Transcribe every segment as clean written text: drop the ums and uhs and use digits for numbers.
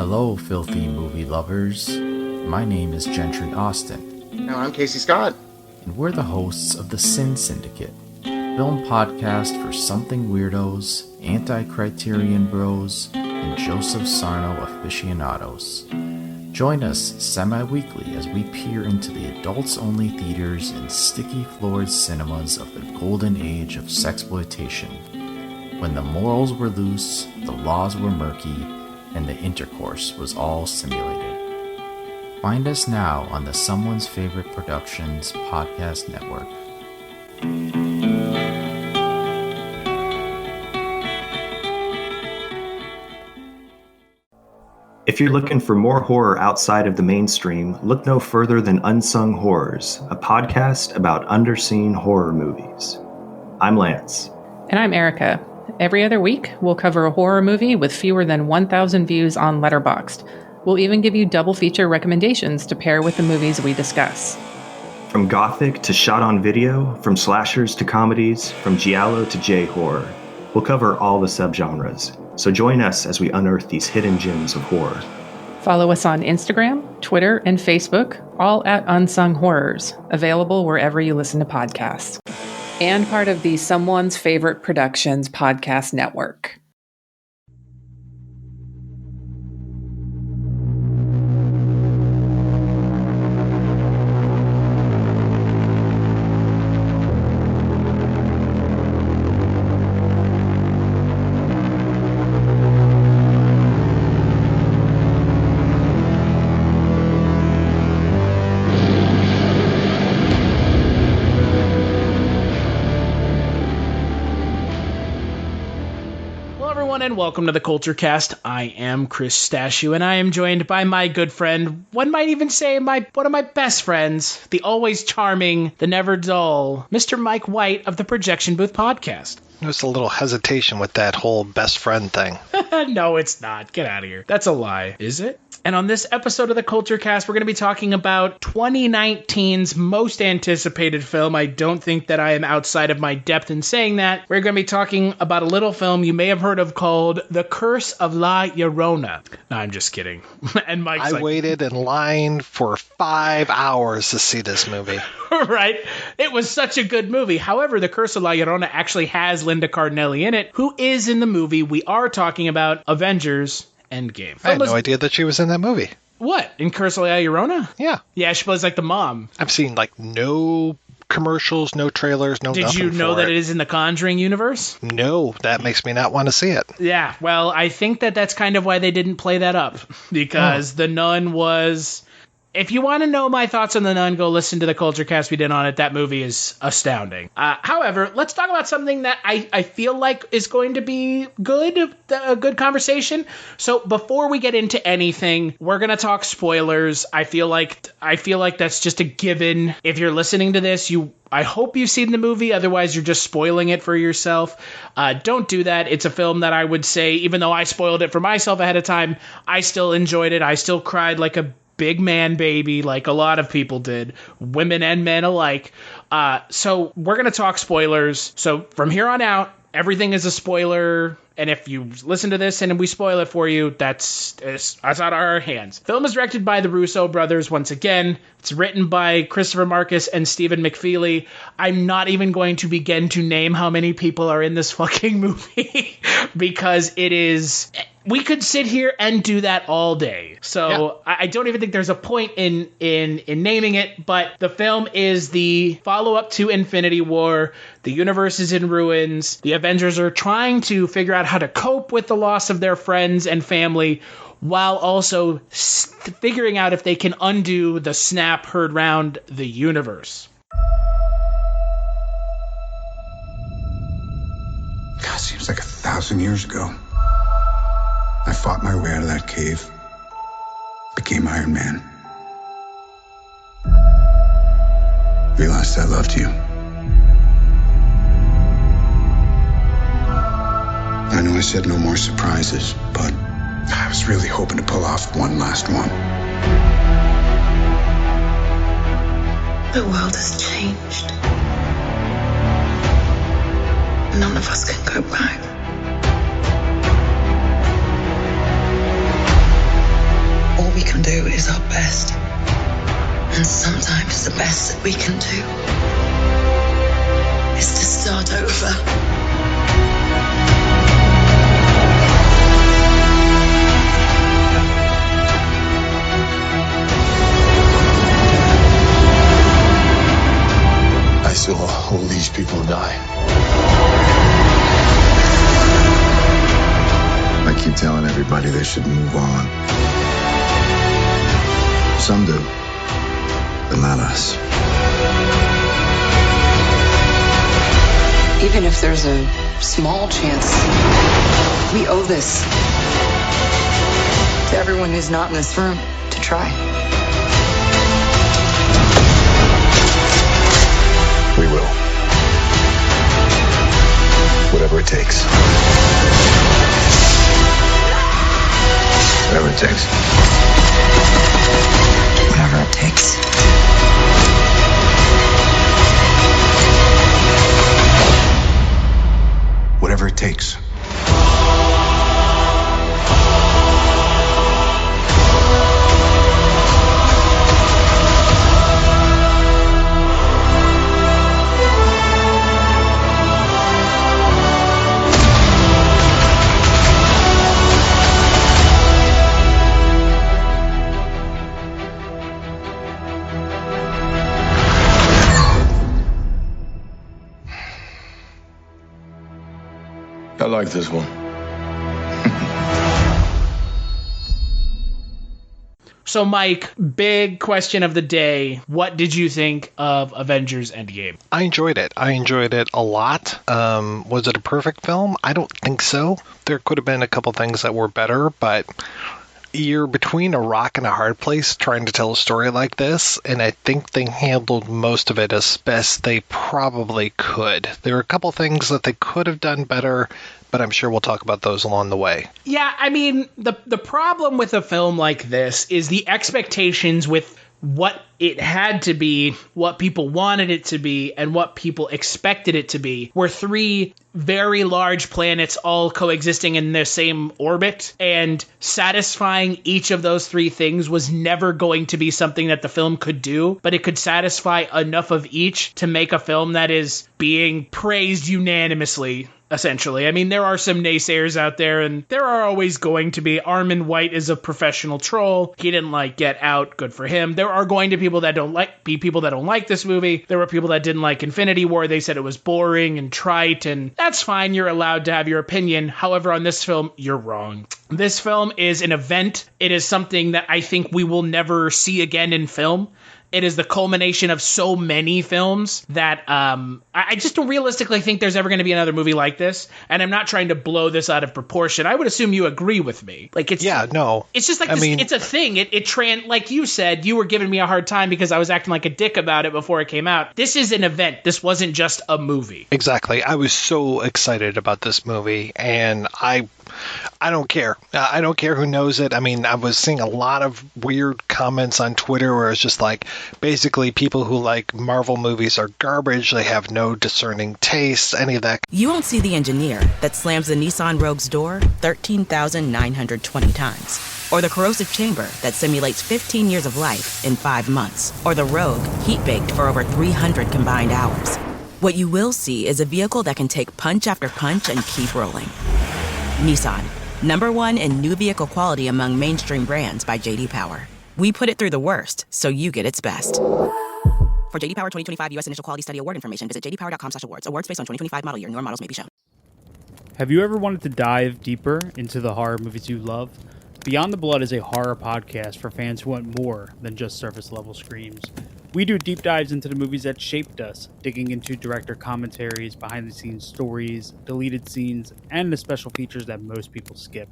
Hello, filthy movie lovers. My name is Gentry Austin. And I'm Casey Scott. And we're the hosts of the Sin Syndicate, film podcast for something weirdos, anti-criterion bros, and Joseph Sarno aficionados. Join us semi-weekly as we peer into the adults-only theaters and sticky-floored cinemas of the golden age of sexploitation, when the morals were loose, the laws were murky, and the intercourse was all simulated. Find us now on the Someone's Favorite Productions podcast network. If you're looking for more horror outside of the mainstream, look no further than Unsung Horrors, a podcast about underseen horror movies. I'm Lance. And I'm Erica. Every other week, we'll cover a horror movie with fewer than 1,000 views on Letterboxd. We'll even give you double feature recommendations to pair with the movies we discuss. From gothic to shot on video, from slashers to comedies, from giallo to J-horror, we'll cover all the subgenres. So join us as we unearth these hidden gems of horror. Follow us on Instagram, Twitter, and Facebook, all at Unsung Horrors, available wherever you listen to podcasts. And part of the Someone's Favorite Productions podcast network. And welcome to the Kulturecast. I am Chris Stachiw, and I am joined by my good friend, one might even say one of my best friends, the always charming, the never dull, Mr. Mike White of the Projection Booth Podcast. There's a little hesitation with that whole best friend thing. No, it's not. Get out of here. That's a lie. Is it? And on this episode of the Kulturecast, we're going to be talking about 2019's most anticipated film. I don't think that I am outside of my depth in saying that. We're going to be talking about a little film you may have heard of called The Curse of La Llorona. No, I'm just kidding. And Mike's I waited in line for 5 hours to see this movie. Right? It was such a good movie. However, The Curse of La Llorona actually has Linda Cardellini in it, who is in the movie we are talking about, Avengers Endgame. I had no idea that she was in that movie. What? In Curse of La Llorona? Yeah. Yeah, she plays like the mom. I've seen no commercials, no trailers, no nothing. Did you know that it is in the Conjuring universe? No, that makes me not want to see it. Yeah, well, I think that's kind of why they didn't play that up. Because The Nun was... If you want to know my thoughts on The Nun, go listen to the Kulturecast we did on it. That movie is astounding. However, let's talk about something that I feel like is going to be a good conversation. So before we get into anything, we're going to talk spoilers. I feel like that's just a given. If you're listening to this, I hope you've seen the movie. Otherwise, you're just spoiling it for yourself. Don't do that. It's a film that I would say, even though I spoiled it for myself ahead of time, I still enjoyed it. I still cried like a big man baby, like a lot of people did, women and men alike. So we're going to talk spoilers. So from here on out, everything is a spoiler. And if you listen to this and we spoil it for you, that's out of our hands. Film is directed by the Russo brothers once again. It's written by Christopher Marcus and Stephen McFeely. I'm not even going to begin to name how many people are in this fucking movie because it is... We could sit here and do that all day. So yeah. I don't even think there's a point in naming it, but the film is the follow-up to Infinity War. The universe is in ruins. The Avengers are trying to figure out how to cope with the loss of their friends and family while also figuring out if they can undo the snap heard round the universe. God, seems like 1,000 years ago. I fought my way out of that cave, became Iron Man. Realized I loved you. I know I said no more surprises, but I was really hoping to pull off one last one. The world has changed. None of us can go back. we can do is our best. And sometimes the best that we can do is to start over. I saw all these people die. I keep telling everybody they should move on. Some do, but not us. Even if there's a small chance, we owe this to everyone who's not in this room to try. We will. Whatever it takes. Whatever it takes. Whatever it takes. Whatever it takes. I like this one. So, Mike, big question of the day. What did you think of Avengers Endgame? I enjoyed it. I enjoyed it a lot. Was it a perfect film? I don't think so. There could have been a couple things that were better, but you're between a rock and a hard place trying to tell a story like this, and I think they handled most of it as best they probably could. There are a couple things that they could have done better, but I'm sure we'll talk about those along the way. Yeah, I mean, the problem with a film like this is the expectations with what it had to be, what people wanted it to be, and what people expected it to be were three very large planets all coexisting in the same orbit, and satisfying each of those three things was never going to be something that the film could do, but it could satisfy enough of each to make a film that is being praised unanimously. Essentially. I mean, there are some naysayers out there, and there are always going to be. Armin White is a professional troll. He didn't like Get Out. Good for him. There are going to be people that don't like this movie. There were people that didn't like Infinity War. They said it was boring and trite, and that's fine. You're allowed to have your opinion. However, on this film, you're wrong. This film is an event. It is something that I think we will never see again in film. It is the culmination of so many films that I just don't realistically think there's ever going to be another movie like this. And I'm not trying to blow this out of proportion. I would assume you agree with me. Like, it's It's just like it's a thing. Like you said, you were giving me a hard time because I was acting like a dick about it before it came out. This is an event. This wasn't just a movie. Exactly. I was so excited about this movie, and I don't care. I don't care who knows it. I mean, I was seeing a lot of weird comments on Twitter where it's just like, basically people who like Marvel movies are garbage. They have no discerning taste, any of that. You won't see the engineer that slams the Nissan Rogue's door 13,920 times. Or the corrosive chamber that simulates 15 years of life in 5 months. Or the Rogue heat-baked for over 300 combined hours. What you will see is a vehicle that can take punch after punch and keep rolling. Nissan, #1 in new vehicle quality among mainstream brands by J.D. Power. We put it through the worst, so you get its best. For J.D. Power 2025 U.S. Initial Quality Study Award information, visit jdpower.com/awards. Awards based on 2025 model year. Newer models may be shown. Have you ever wanted to dive deeper into the horror movies you love? Beyond the Blood is a horror podcast for fans who want more than just surface-level screams. We do deep dives into the movies that shaped us, digging into director commentaries, behind-the-scenes stories, deleted scenes, and the special features that most people skip.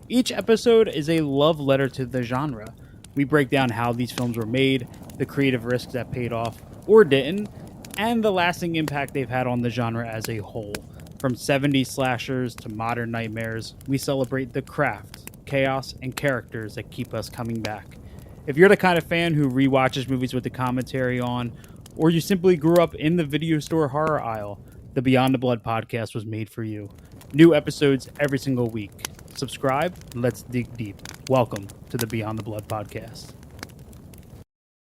Each episode is a love letter to the genre. We break down how these films were made, the creative risks that paid off or didn't, and the lasting impact they've had on the genre as a whole. From 70s slashers to modern nightmares, we celebrate the craft, chaos, and characters that keep us coming back. If you're the kind of fan who rewatches movies with the commentary on, or you simply grew up in the video store horror aisle, the Beyond the Blood podcast was made for you. New episodes every single week. Subscribe, and let's dig deep. welcome to the Beyond the Blood podcast.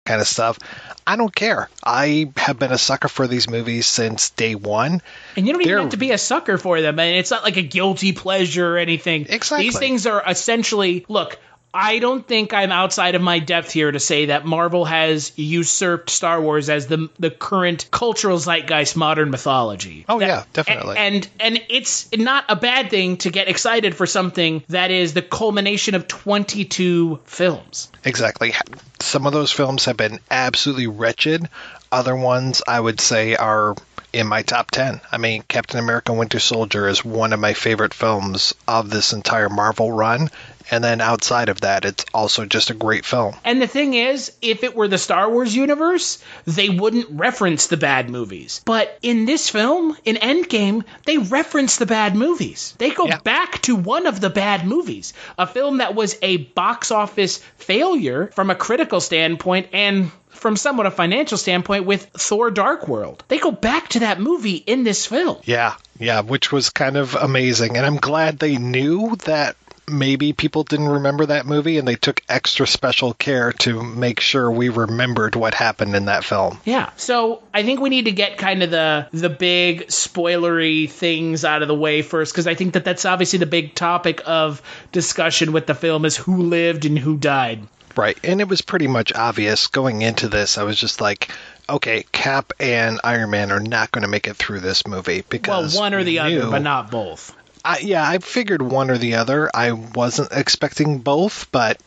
Kind of stuff. I don't care. I have been a sucker for these movies since day one. And you don't even have to be a sucker for them. And it's not like a guilty pleasure or anything. Exactly. These things are essentially, look, I don't think I'm outside of my depth here to say that Marvel has usurped Star Wars as the current cultural zeitgeist modern mythology. Oh, yeah, definitely. And it's not a bad thing to get excited for something that is the culmination of 22 films. Exactly. Some of those films have been absolutely wretched. Other ones, I would say, are in my top 10. I mean, Captain America Winter Soldier is one of my favorite films of this entire Marvel run. And then outside of that, it's also just a great film. And the thing is, if it were the Star Wars universe, they wouldn't reference the bad movies. But in this film, in Endgame, they reference the bad movies. They go back to one of the bad movies. A film that was a box office failure from a critical standpoint and from somewhat a financial standpoint with Thor Dark World. They go back to that movie in this film. Yeah, which was kind of amazing. And I'm glad they knew that maybe people didn't remember that movie and they took extra special care to make sure we remembered what happened in that film. Yeah. So I think we need to get kind of the big spoilery things out of the way first, because I think that's obviously the big topic of discussion with the film is who lived and who died. Right. And it was pretty much obvious going into this. I was just like, okay, Cap and Iron Man are not going to make it through this movie because one or the other, but not both. I figured one or the other. I wasn't expecting both, but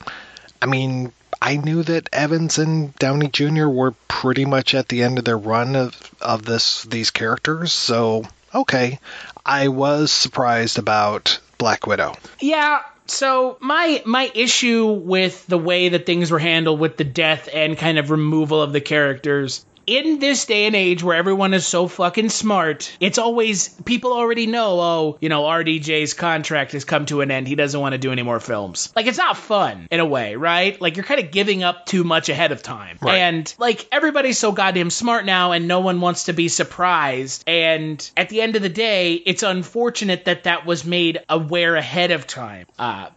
I mean, I knew that Evans and Downey Jr. were pretty much at the end of their run of these characters. So, okay, I was surprised about Black Widow. Yeah. So my issue with the way that things were handled with the death and kind of removal of the characters, in this day and age where everyone is so fucking smart, it's always, people already know, RDJ's contract has come to an end. He doesn't want to do any more films. Like, it's not fun in a way, right? Like, you're kind of giving up too much ahead of time. Right. And, like, everybody's so goddamn smart now and no one wants to be surprised. And at the end of the day, it's unfortunate that was made aware ahead of time.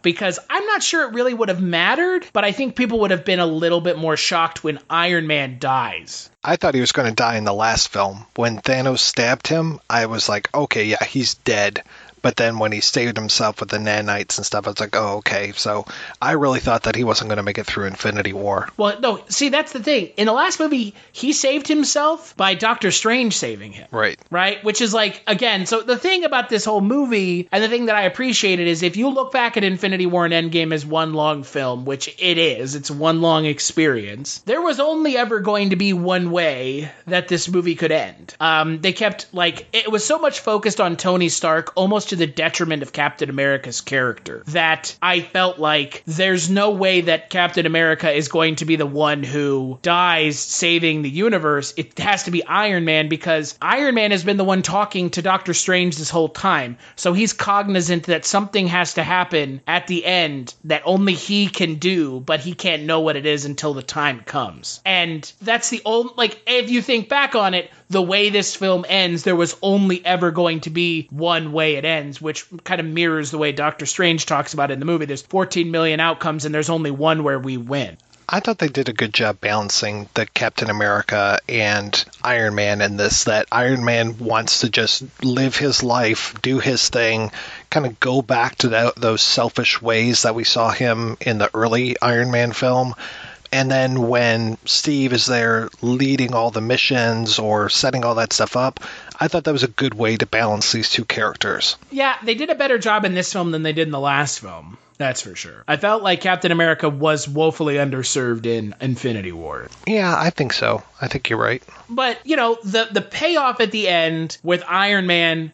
Because I'm not sure it really would have mattered, but I think people would have been a little bit more shocked when Iron Man dies. I thought he was going to die in the last film. When Thanos stabbed him, I was like, okay, yeah, he's dead. But then when he saved himself with the nanites and stuff, I was like, oh, okay. So I really thought that he wasn't going to make it through Infinity War. Well, no, see, that's the thing. In the last movie, he saved himself by Doctor Strange saving him. Right. Right? Which is like, again, so the thing about this whole movie, and the thing that I appreciated is if you look back at Infinity War and Endgame as one long film, which it is, it's one long experience, there was only ever going to be one way that this movie could end. They kept, like, it was so much focused on Tony Stark, almost to the detriment of Captain America's character, that I felt like there's no way that Captain America is going to be the one who dies saving the universe. It has to be Iron Man, because Iron Man has been the one talking to Doctor Strange this whole time. So he's cognizant that something has to happen at the end that only he can do, but he can't know what it is until the time comes. And that's the only, like, if you think back on it, the way this film ends, there was only ever going to be one way it ends, which kind of mirrors the way Doctor Strange talks about it in the movie. There's 14 million outcomes, and there's only one where we win. I thought they did a good job balancing the Captain America and Iron Man in this, that Iron Man wants to just live his life, do his thing, kind of go back to those selfish ways that we saw him in the early Iron Man film. And then when Steve is there leading all the missions or setting all that stuff up, I thought that was a good way to balance these two characters. Yeah, they did a better job in this film than they did in the last film. That's for sure. I felt like Captain America was woefully underserved in Infinity War. Yeah, I think so. I think you're right. But, the payoff at the end with Iron Man,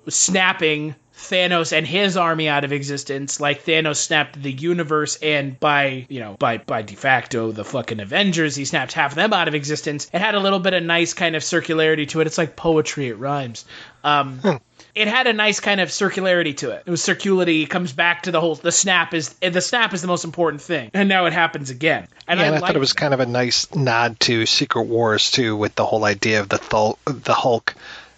snapping Thanos and his army out of existence, like Thanos snapped the universe, and by de facto the fucking Avengers, he snapped half of them out of existence. It had a little bit of nice kind of circularity to it. It's like poetry, it rhymes. It had a nice kind of circularity to it. It was circularity. It comes back to the snap is the most important thing. And now it happens again. And I thought it was kind of a nice nod to Secret Wars too, with the whole idea of the Hulk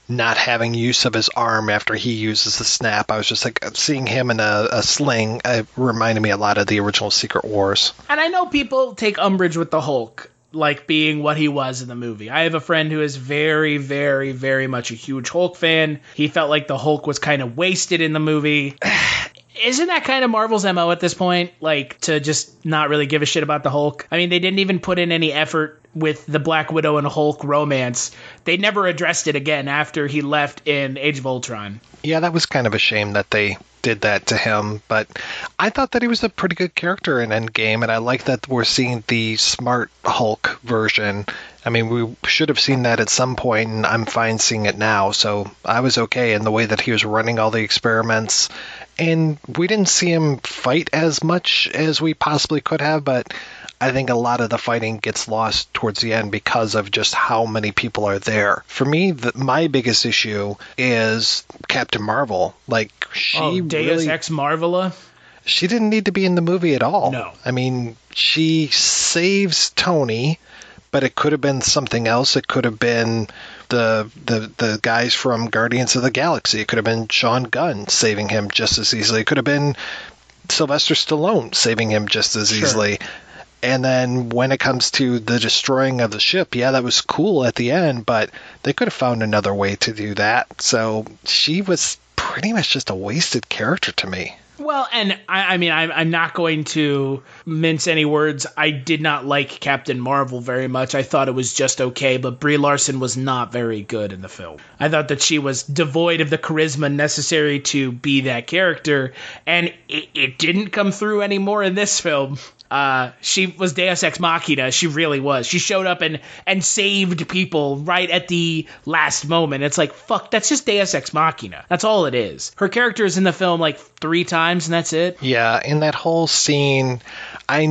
not having use of his arm after he uses the snap. I was just like, seeing him in a sling, it reminded me a lot of the original Secret Wars. And I know people take umbrage with the Hulk, like being what he was in the movie. I have a friend who is very, very, very much a huge Hulk fan. He felt like the Hulk was kind of wasted in the movie. Isn't that kind of Marvel's MO at this point? Like, to just not really give a shit about the Hulk? I mean, they didn't even put in any effort with the Black Widow and Hulk romance. They never addressed it again after he left in Age of Ultron. Yeah, that was kind of a shame that they did that to him, but I thought that he was a pretty good character in Endgame, and I like that we're seeing the smart Hulk version. I mean, we should have seen that at some point, and I'm fine seeing it now, so I was okay in the way that he was running all the experiments. And we didn't see him fight as much as we possibly could have, but I think a lot of the fighting gets lost towards the end because of just how many people are there. For me, my biggest issue is Captain Marvel. Like, she Deus Ex Marvela? She didn't need to be in the movie at all. No. I mean, she saves Tony, but it could have been something else. It could have been the guys from Guardians of the Galaxy. It could have been Sean Gunn saving him just as easily. It could have been Sylvester Stallone saving him just as easily. And then when it comes to the destroying of the ship, yeah, that was cool at the end, but they could have found another way to do that. So she was pretty much just a wasted character to me. Well, and I mean, I'm not going to mince any words. I did not like Captain Marvel very much. I thought it was just okay, but Brie Larson was not very good in the film. I thought that she was devoid of the charisma necessary to be that character, and it didn't come through anymore in this film. She was Deus Ex Machina. She really was. She showed up and saved people right at the last moment. It's like, fuck, that's just Deus Ex Machina. That's all it is. Her character is in the film like 3 times and that's it. Yeah, in that whole scene, I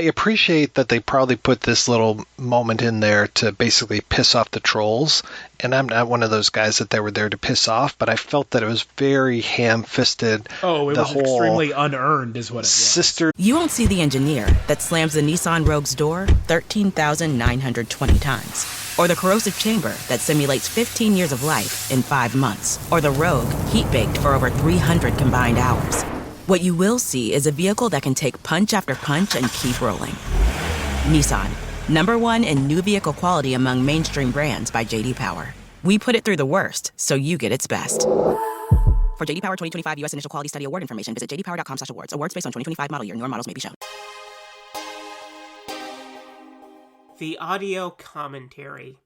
appreciate that they probably put this little moment in there to basically piss off the trolls. And I'm not one of those guys that they were there to piss off, but I felt that it was very ham-fisted. Oh, it was extremely unearned is what it was. Sister. You won't see the engineer that slams the Nissan Rogue's door 13,920 times. Or the corrosive chamber that simulates 15 years of life in 5 months. Or the Rogue heat-baked for over 300 combined hours. What you will see is a vehicle that can take punch after punch and keep rolling. Nissan. #1 in new vehicle quality among mainstream brands by J.D. Power. We put it through the worst, so you get its best. For J.D. Power 2025 U.S. Initial Quality Study Award information, visit jdpower.com/awards. Awards based on 2025 model year. Newer models may be shown. The audio commentary.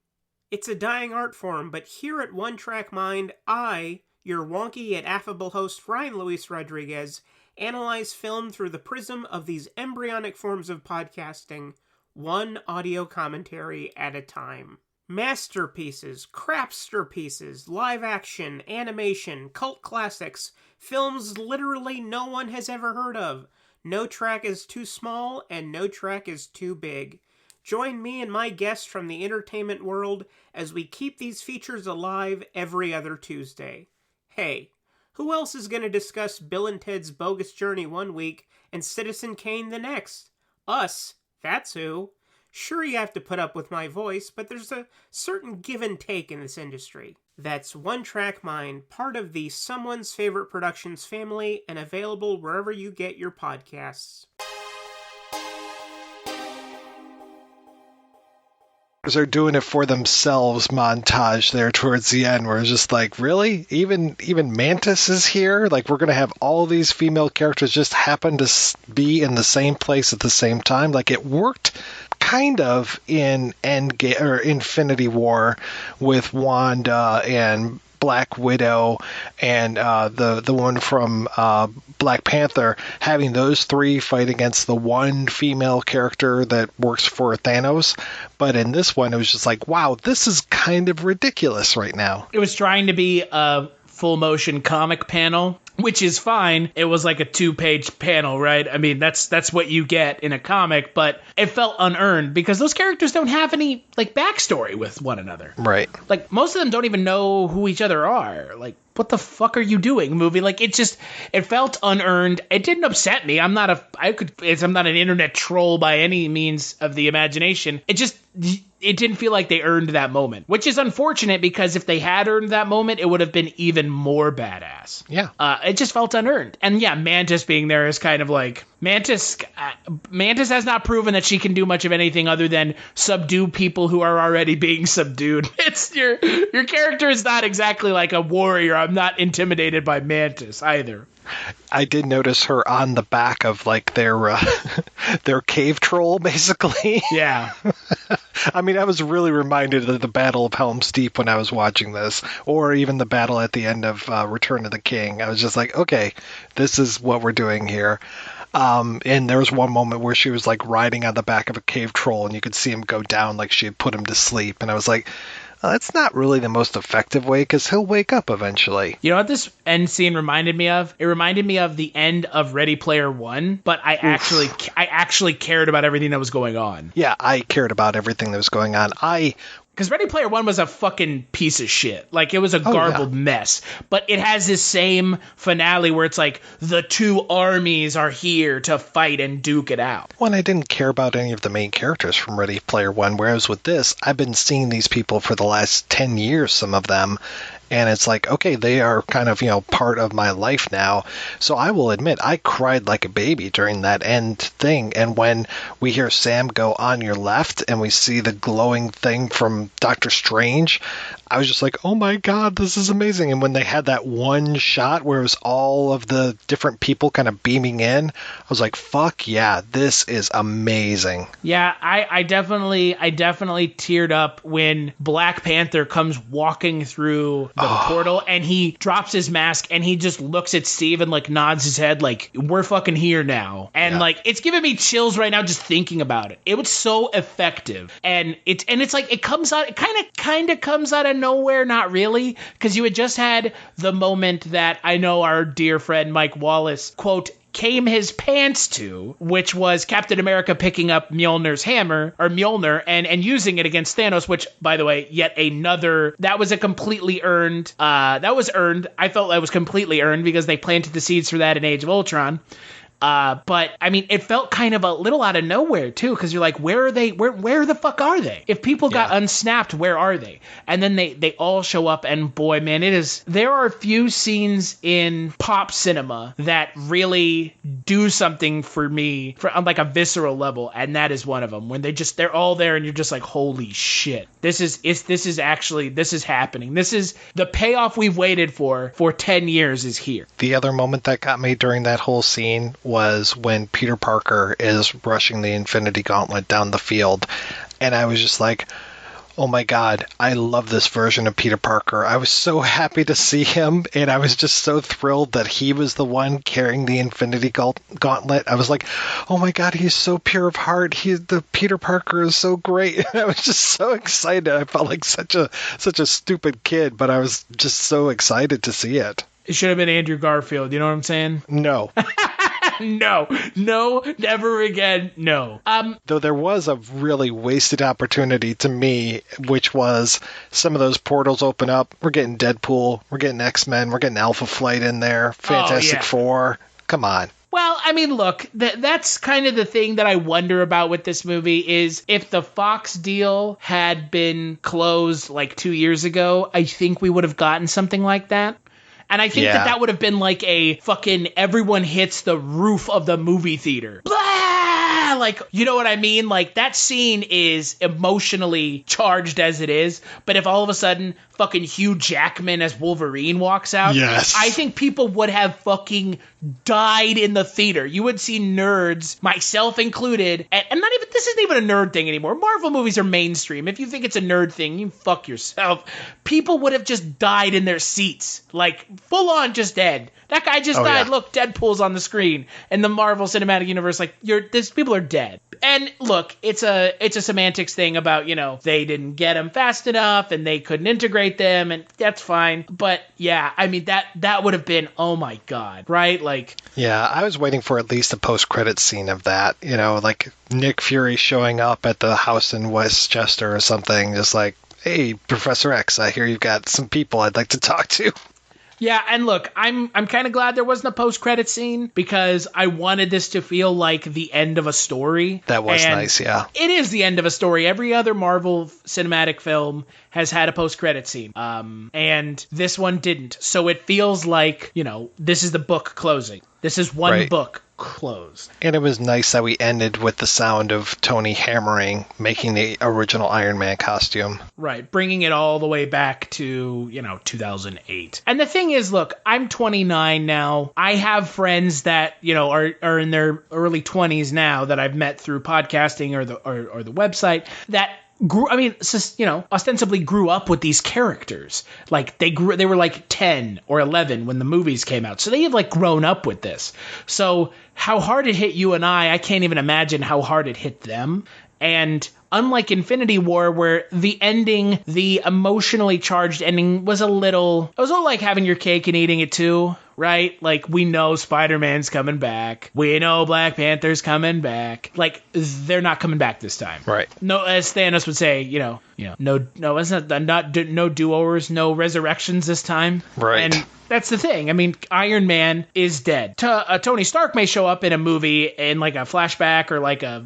It's a dying art form, but here at One Track Mind, I, your wonky yet affable host Ryan Luis Rodriguez, analyze film through the prism of these embryonic forms of podcasting, one audio commentary at a time. Masterpieces, crapster pieces, live action, animation, cult classics, films literally no one has ever heard of. No track is too small and no track is too big. Join me and my guests from the entertainment world as we keep these features alive every other Tuesday. Hey, who else is going to discuss Bill and Ted's Bogus Journey one week and Citizen Kane the next? Us. That's who. Sure, you have to put up with my voice, but there's a certain give and take in this industry. That's One Track Mind, part of the Someone's Favorite Productions family, and available wherever you get your podcasts. Are doing it for themselves montage there towards the end where it's just like, really? Even Mantis is here? Like, we're going to have all these female characters just happen to be in the same place at the same time? Like, it worked kind of in Endgame or Infinity War with Wanda and Black Widow and the one from Black Panther, having those 3 fight against the one female character that works for Thanos. But in this one, it was just like, wow, this is kind of ridiculous right now. It was trying to be a full motion comic panel, which is fine. It was like a 2-page panel, right? I mean, that's what you get in a comic, but it felt unearned because those characters don't have any like backstory with one another. Right. Like, most of them don't even know who each other are. Like, what the fuck are you doing, movie? Like, it felt unearned. It didn't upset me. I'm not an internet troll by any means of the imagination. It didn't feel like they earned that moment, which is unfortunate because if they had earned that moment, it would have been even more badass. Yeah. It just felt unearned. And yeah, Mantis being there is kind of like, Mantis has not proven that she can do much of anything other than subdue people who are already being subdued. It's your character is not exactly like a warrior. I'm not intimidated by Mantis either. I did notice her on the back of like their cave troll, basically. Yeah. I mean, I was really reminded of the Battle of Helm's Deep when I was watching this, or even the battle at the end of Return of the King. I was just like, okay, this is what we're doing here. And there was one moment where she was like riding on the back of a cave troll, and you could see him go down like she had put him to sleep. And I was like, that's not really the most effective way because he'll wake up eventually. You know what this end scene reminded me of? It reminded me of the end of Ready Player One, but I actually cared about everything that was going on. Yeah, I cared about everything that was going on. Because Ready Player One was a fucking piece of shit. Like, it was a garbled mess. But it has this same finale where it's like, the two armies are here to fight and duke it out. Well, I didn't care about any of the main characters from Ready Player One, whereas with this, I've been seeing these people for the last 10 years, some of them. And it's like, okay, they are kind of, part of my life now. So I will admit, I cried like a baby during that end thing. And when we hear Sam go on your left and we see the glowing thing from Doctor Strange, I was just like, oh my God, this is amazing. And when they had that one shot where it was all of the different people kind of beaming in, I was like, fuck yeah, this is amazing. Yeah, I definitely teared up when Black Panther comes walking through the portal and he drops his mask and he just looks at Steve and like nods his head like, we're fucking here now. And like, it's giving me chills right now just thinking about it. It was so effective. And it's like, it kind of comes out of nowhere, not really, because you had just had the moment that I know our dear friend Mike Wallace, quote, came his pants to, which was Captain America picking up Mjolnir and using it against Thanos, which, by the way, that was earned. I felt that was completely earned because they planted the seeds for that in Age of Ultron. But I mean, it felt kind of a little out of nowhere too, because you're like, where are they? Where the fuck are they? If people got unsnapped, where are they? And then they all show up, and boy, man, there are a few scenes in pop cinema that really do something for me on like a visceral level, and that is one of them. When they're all there, and you're just like, holy shit, this is happening. This is the payoff we've waited for 10 years is here. The other moment that got me during that whole scene was when Peter Parker is rushing the Infinity Gauntlet down the field, and I was just like, oh my God, I love this version of Peter Parker. I was so happy to see him, and I was just so thrilled that he was the one carrying the Infinity Gauntlet. I was like, oh my God, he's so pure of heart. The Peter Parker is so great. I was just so excited. I felt like such a stupid kid, but I was just so excited to see it. It should have been Andrew Garfield. You know what I'm saying? No. No, never again. No. Though there was a really wasted opportunity to me, which was some of those portals open up. We're getting Deadpool. We're getting X-Men. We're getting Alpha Flight in there. Fantastic Four. Come on. Well, I mean, look, that's kind of the thing that I wonder about with this movie is if the Fox deal had been closed like 2 years ago, I think we would have gotten something like that. And I think that would have been like a fucking everyone hits the roof of the movie theater. Blah! Like, you know what I mean? Like, that scene is emotionally charged as it is. But if all of a sudden fucking Hugh Jackman as Wolverine walks out, I think people would have fucking died in the theater. You would see nerds, myself included, and this isn't even a nerd thing anymore. Marvel movies are mainstream. If you think it's a nerd thing, you fuck yourself. People would have just died in their seats. Like, full on just dead. That guy just died. Yeah. Look, Deadpool's on the screen. And the Marvel Cinematic Universe, like, these people are dead. And look, it's a semantics thing about, they didn't get them fast enough and they couldn't integrate them, and that's fine. But yeah, I mean, that would have been, oh my God, right? Like, yeah, I was waiting for at least a post-credit scene of that, like Nick Fury showing up at the house in Westchester or something, just like, hey, Professor X, I hear you've got some people I'd like to talk to. Yeah, and look, I'm kind of glad there wasn't a post-credit scene because I wanted this to feel like the end of a story. That was And nice, yeah. It is the end of a story. Every other Marvel cinematic film has had a post-credit scene. And this one didn't. So it feels like, this is the book closing. This is one book closed. And it was nice that we ended with the sound of Tony hammering, making the original Iron Man costume. Right, bringing it all the way back to, 2008. And the thing is, look, I'm 29 now. I have friends that, are in their early 20s now that I've met through podcasting or the website that ostensibly grew up with these characters. Like they were like 10 or 11 when the movies came out. So they have like grown up with this. So how hard it hit you and I can't even imagine how hard it hit them. And unlike Infinity War, where the ending, the emotionally charged ending was a little like having your cake and eating it too, right? Like, we know Spider-Man's coming back. We know Black Panther's coming back. Like, they're not coming back this time. Right. No, as Thanos would say, no do-overs, no resurrections this time. Right. And that's the thing. I mean, Iron Man is dead. Tony Stark may show up in a movie in like a flashback or like a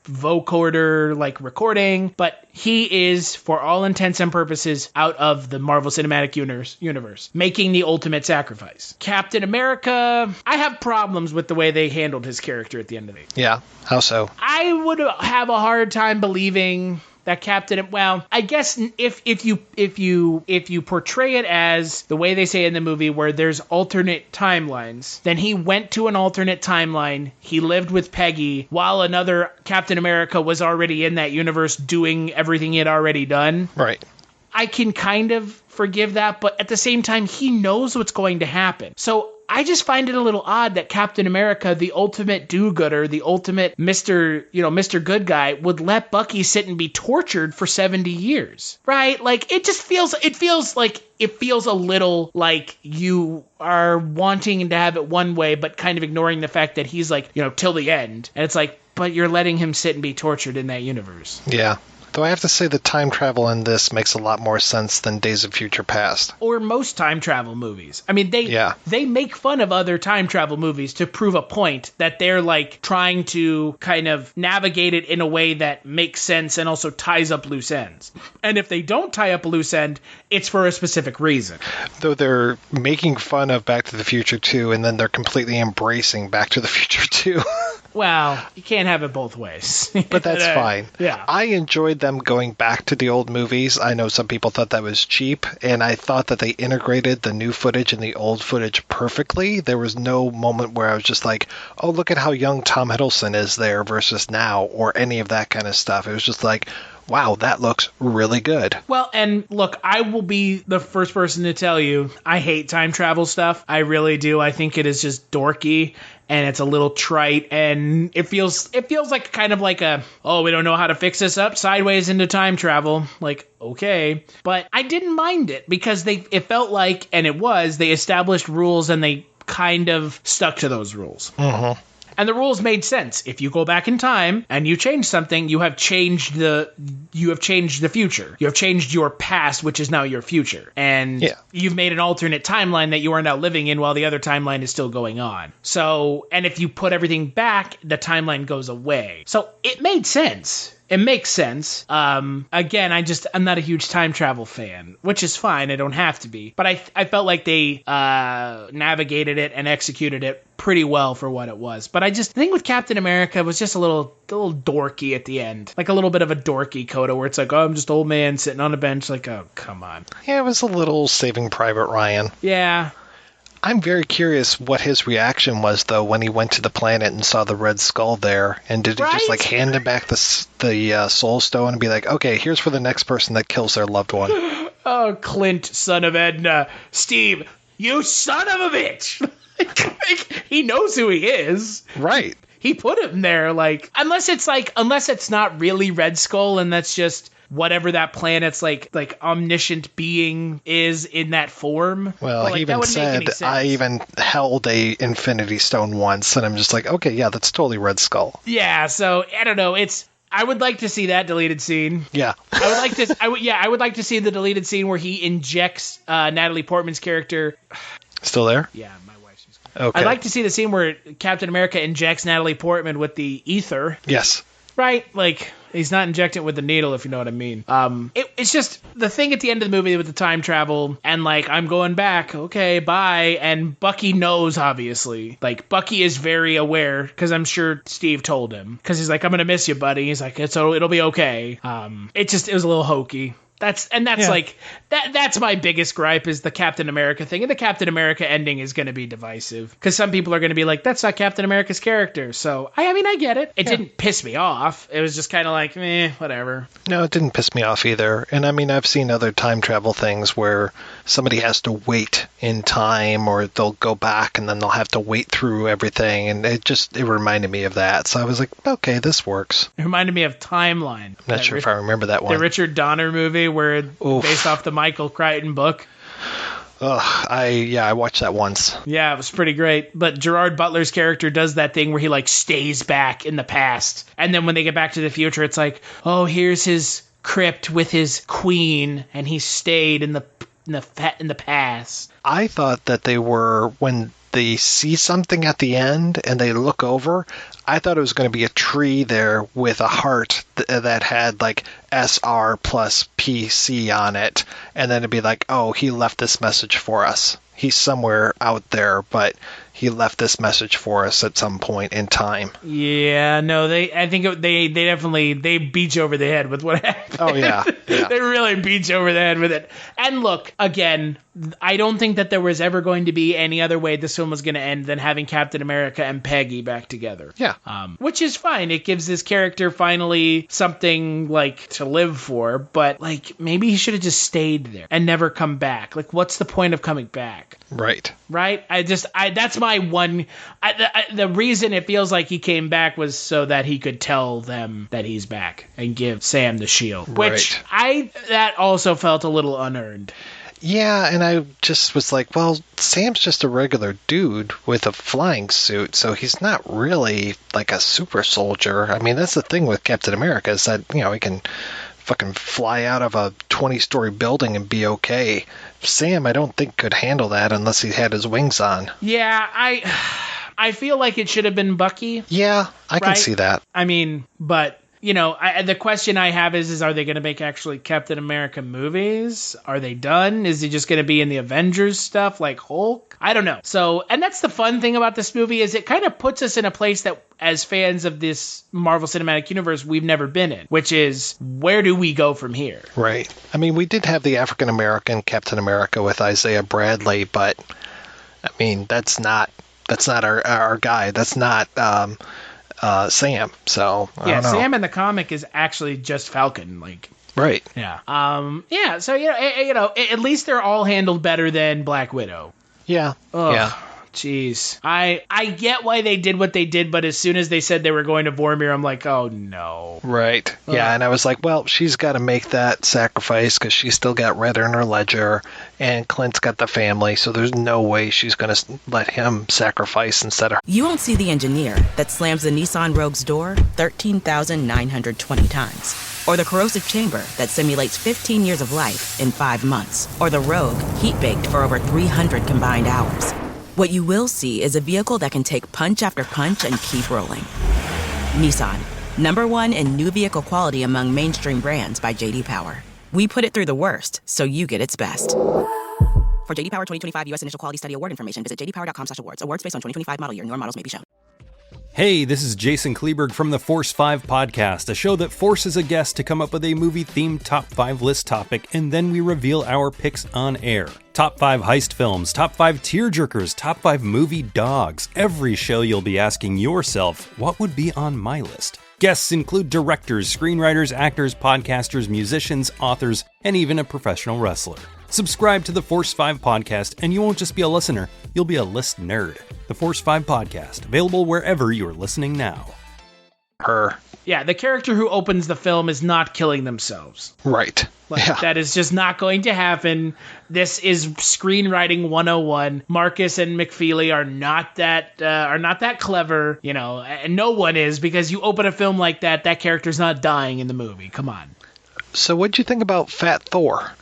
vocoder like recording, but he is, for all intents and purposes, out of the Marvel Cinematic Universe, making the ultimate sacrifice. Captain America, I have problems with the way they handled his character at the end of it. Yeah, how so? I would have a hard time believing that Captain, well, I guess if you portray it as the way they say in the movie where there's alternate timelines, then he went to an alternate timeline, he lived with Peggy while another Captain America was already in that universe doing everything he had already done. Right. I can kind of forgive that, but at the same time, he knows what's going to happen. So I just find it a little odd that Captain America, the ultimate do-gooder, the ultimate Mr. Good Guy, would let Bucky sit and be tortured for 70 years, right? Like, it feels a little like you are wanting to have it one way, but kind of ignoring the fact that he's like, till the end. And it's like, but you're letting him sit and be tortured in that universe. Yeah. Though I have to say the time travel in this makes a lot more sense than Days of Future Past. Or most time travel movies. I mean, they make fun of other time travel movies to prove a point that they're like trying to kind of navigate it in a way that makes sense and also ties up loose ends. And if they don't tie up a loose end, it's for a specific reason. Though they're making fun of Back to the Future 2 and then they're completely embracing Back to the Future 2. Well, you can't have it both ways. But that's fine. Yeah. I enjoyed them going back to the old movies. I know some people thought that was cheap, and I thought that they integrated the new footage and the old footage perfectly. There was no moment where I was just like, oh, look at how young Tom Hiddleston is there versus now, or any of that kind of stuff. It was just like, wow, that looks really good. Well, and look, I will be the first person to tell you, I hate time travel stuff. I really do. I think it is just dorky. And it's a little trite, and it feels like kind of like we don't know how to fix this up, sideways into time travel. Like, okay. But I didn't mind it because it felt like, and it was, they established rules and they kind of stuck to those rules. Mm-hmm. And the rules made sense. If you go back in time and you change something, you have changed the future. You have changed your past, which is now your future. And you've made an alternate timeline that you are now living in while the other timeline is still going on. So, and if you put everything back, the timeline goes away. So it made sense. It makes sense. Again, I'm not a huge time travel fan, which is fine. I don't have to be. But I felt like they navigated it and executed it pretty well for what it was. But I think with Captain America, it was just a little dorky at the end. Like a little bit of a dorky coda where it's like, oh, I'm just old man sitting on a bench. Like, oh, come on. Yeah, it was a little Saving Private Ryan. Yeah. I'm very curious what his reaction was, though, when he went to the planet and saw the Red Skull there. And did he just, like, hand him back the Soul Stone and be like, okay, here's for the next person that kills their loved one? Oh, Clint, son of Edna. Steve, you son of a bitch! He knows who he is. Right. He put him there, like, unless it's not really Red Skull and that's just whatever that planet's like omniscient being is in that form. Well, he even said, I even held a Infinity Stone once, and I'm just like, okay, yeah, that's totally Red Skull. Yeah, so I don't know. I would like to see that deleted scene. Yeah. I would like to see the deleted scene where he injects Natalie Portman's character. Still there? Yeah, my wife's just... Okay. I'd like to see the scene where Captain America injects Natalie Portman with the ether. Yes. Right? Like, he's not injecting it with the needle, if you know what I mean. It's just the thing at the end of the movie with the time travel, and like, I'm going back, okay, bye, and Bucky knows, obviously. Like, Bucky is very aware, because I'm sure Steve told him. Because he's like, I'm gonna miss you, buddy. He's like, it'll be okay. It was a little hokey. That's my biggest gripe is the Captain America thing. And the Captain America ending is going to be divisive because some people are going to be like, that's not Captain America's character. So, I get it. It didn't piss me off. It was just kind of like, whatever. No, it didn't piss me off either. And I've seen other time travel things where somebody has to wait in time or they'll go back and then they'll have to wait through everything. And it reminded me of that. So I was like, okay, this works. It reminded me of Timeline. I'm not sure if I remember that one. The Richard Donner movie where based off the Michael Crichton book. I watched that once. Yeah, it was pretty great. But Gerard Butler's character does that thing where he like stays back in the past. And then when they get back to the future, it's like, oh, here's his crypt with his queen and he stayed in the past. I thought that they were, when they see something at the end and they look over, I thought it was going to be a tree there with a heart that had like SR plus PC on it. And then it'd be like, oh, he left this message for us. He's somewhere out there, but he left this message for us at some point in time. Yeah, no, I think they definitely beat you over the head with what happened. Oh, yeah. They really beat you over the head with it. And look, again, I don't think that there was ever going to be any other way this film was going to end than having Captain America and Peggy back together. Yeah. Which is fine. It gives this character finally something like to live for, but like maybe he should have just stayed there and never come back. Like, what's the point of coming back? Right. That's my one. The reason it feels like he came back was so that he could tell them that he's back and give Sam the shield, which that also felt a little unearned. Yeah, and I just was like, well, Sam's just a regular dude with a flying suit, so he's not really like a super soldier. I mean, that's the thing with Captain America is that, he can fucking fly out of a 20-story building and be okay. Sam, I don't think could handle that unless he had his wings on. Yeah, I feel like it should have been Bucky. Yeah, I can see that. I mean, but the question I have is are they going to make actually Captain America movies? Are they done? Is he just going to be in the Avengers stuff like Hulk? I don't know. So, and that's the fun thing about this movie is it kind of puts us in a place that as fans of this Marvel Cinematic Universe, we've never been in, which is where do we go from here? Right. I mean, we did have the African American Captain America with Isaiah Bradley, but I mean, that's not our guy. That's not, Sam. So I don't know. Sam in the comic is actually just Falcon. Like, right. Yeah. So at least they're all handled better than Black Widow. Yeah. Ugh. Yeah. Jeez. I get why they did what they did, but as soon as they said they were going to Vormir, I'm like, oh no. Right. Yeah, and I was like, well, she's got to make that sacrifice because she's still got Red in her ledger, and Clint's got the family, so there's no way she's going to let him sacrifice instead of her. You won't see the engineer that slams the Nissan Rogue's door 13,920 times. Or the corrosive chamber that simulates 15 years of life in 5 months. Or the Rogue heat-baked for over 300 combined hours. What you will see is a vehicle that can take punch after punch and keep rolling. Nissan, #1 in new vehicle quality among mainstream brands by J.D. Power. We put it through the worst, so you get its best. For J.D. Power 2025 U.S. Initial Quality Study Award information, visit jdpower.com/awards. Awards based on 2025 model year. Newer models may be shown. Hey, this is Jason Kleberg from the Force 5 podcast, a show that forces a guest to come up with a movie-themed top 5 list topic, and then we reveal our picks on air. Top 5 heist films, top 5 tearjerkers, top 5 movie dogs. Every show you'll be asking yourself, what would be on my list? Guests include directors, screenwriters, actors, podcasters, musicians, authors, and even a professional wrestler. Subscribe to the Force 5 podcast, and you won't just be a listener, you'll be a list nerd. The Force 5 podcast, available wherever you're listening now. Her. Yeah, the character who opens the film is not killing themselves. Right. That is just not going to happen. This is screenwriting 101. Marcus and McFeely are not that clever, and no one is, because you open a film like that character's not dying in the movie. Come on. So what'd you think about Fat Thor?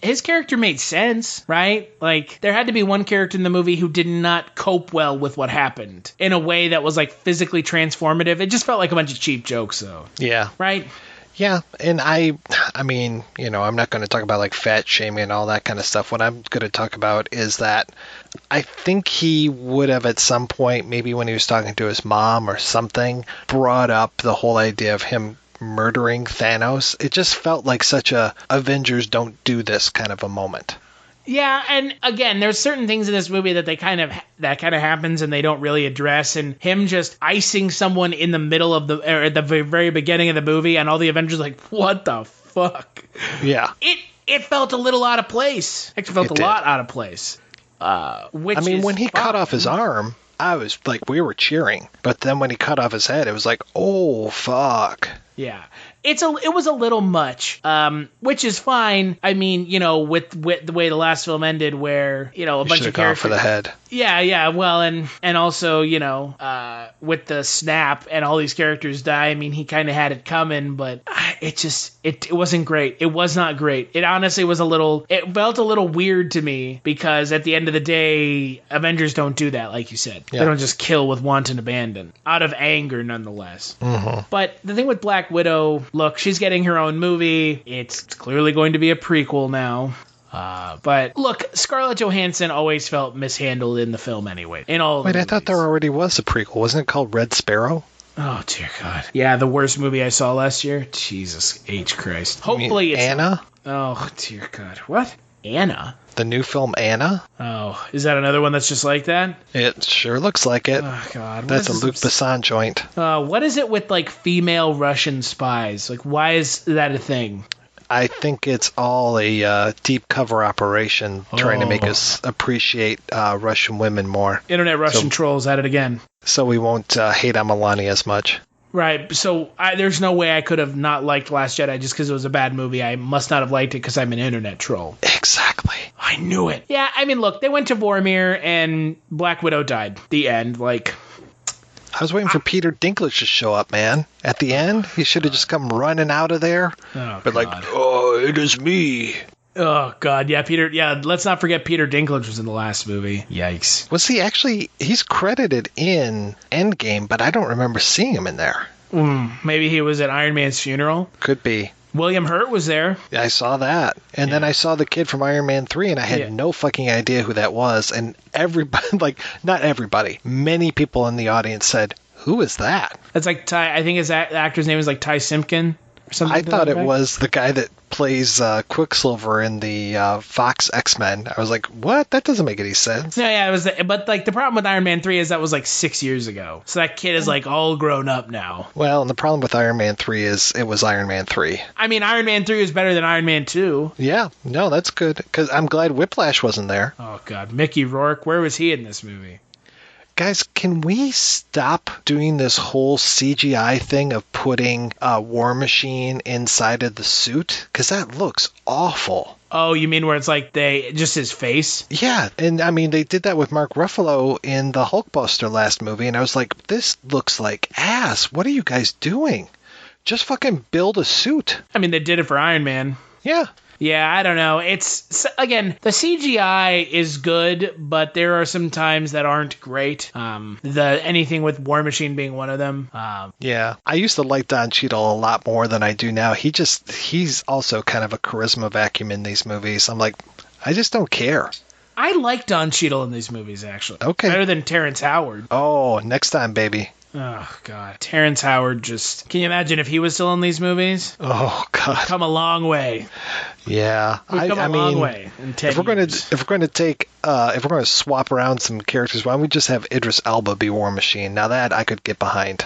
His character made sense, right? Like, there had to be one character in the movie who did not cope well with what happened in a way that was, like, physically transformative. It just felt like a bunch of cheap jokes, though. Yeah. Right? Yeah, and I'm not going to talk about, like, fat shaming and all that kind of stuff. What I'm going to talk about is that I think he would have at some point, maybe when he was talking to his mom or something, brought up the whole idea of him murdering Thanos. It just felt like such a Avengers don't do this kind of a moment. Yeah, and again, there's certain things in this movie that that kind of happens and they don't really address, and him just icing someone in the middle of at the very beginning of the movie, and all the Avengers are like, what the fuck? Yeah. It felt a little out of place. Actually felt a lot out of place. When he cut off his arm, I was like, we were cheering. But then when he cut off his head, it was like, oh, fuck. Yeah. It was a little much, which is fine. I mean, with the way the last film ended, where a bunch of characters for the head. Yeah. Well, and also with the snap and all these characters die. I mean, he kind of had it coming, but it wasn't great. It was not great. It honestly was it felt a little weird to me, because at the end of the day, Avengers don't do that, like you said. Yeah. They don't just kill with wanton abandon, out of anger, nonetheless. Mm-hmm. But the thing with Black Widow. Look, she's getting her own movie. It's clearly going to be a prequel now. But look, Scarlett Johansson always felt mishandled in the film anyway. I thought there already was a prequel. Wasn't it called Red Sparrow? Oh, dear God. Yeah, the worst movie I saw last year. Jesus H. Christ. Hopefully it's... Anna? Oh, dear God. What? Anna? The new film Anna? Oh, is that another one that's just like that? It sure looks like it. Oh, God. That's a Luc Besson joint. What is it with, like, female Russian spies? Like, why is that a thing? I think it's all a deep cover operation trying to make us appreciate Russian women more. Internet Russian trolls at it again. So we won't hate on Melania as much. Right, so there's no way I could have not liked Last Jedi just because it was a bad movie. I must not have liked it because I'm an internet troll. Exactly. I knew it. Yeah, I mean, look, they went to Vormir and Black Widow died. The end, like... I was waiting for Peter Dinklage to show up, man. At the end, he should have just come running out of there. Oh, but God. It is me. Oh, God, yeah, let's not forget Peter Dinklage was in the last movie. Yikes. Was he actually... He's credited in Endgame, but I don't remember seeing him in there. Maybe he was at Iron Man's funeral? Could be. William Hurt was there. Yeah, I saw that. And then I saw the kid from Iron Man 3, and I had no fucking idea who that was. And everybody, not everybody, many people in the audience said, who is that? That's like Ty, I think his actor's name is like Ty Simpkin. I thought it was the guy that plays Quicksilver in the Fox X-Men. I was like, what? That doesn't make any sense. No, yeah, it was. But like the problem with Iron Man 3 is that was like 6 years ago. So that kid is like all grown up now. Well, and the problem with Iron Man 3 is it was Iron Man 3. I mean, Iron Man 3 is better than Iron Man 2. Yeah, no, that's good. Because I'm glad Whiplash wasn't there. Oh, God. Mickey Rourke, where was he in this movie? Guys, can we stop doing this whole CGI thing of putting War Machine inside of the suit? Because that looks awful. Oh, you mean where it's like just his face? Yeah, and I mean, they did that with Mark Ruffalo in the Hulkbuster last movie, and I was like, this looks like ass. What are you guys doing? Just fucking build a suit. I mean, they did it for Iron Man. Yeah. Yeah, I don't know. It's, again, the CGI is good, but there are some times that aren't great. Anything with War Machine being one of them. Yeah, I used to like Don Cheadle a lot more than I do now. He's also kind of a charisma vacuum in these movies. I'm like, I just don't care. I like Don Cheadle in these movies, actually. Okay. Better than Terrence Howard. Oh, next time, baby. Oh, God. Terrence Howard just... Can you imagine if he was still in these movies? Oh, God. We've come a long way. Yeah. We've come a long way in 10 years. If we're going to swap around some characters, why don't we just have Idris Elba be War Machine? Now that I could get behind.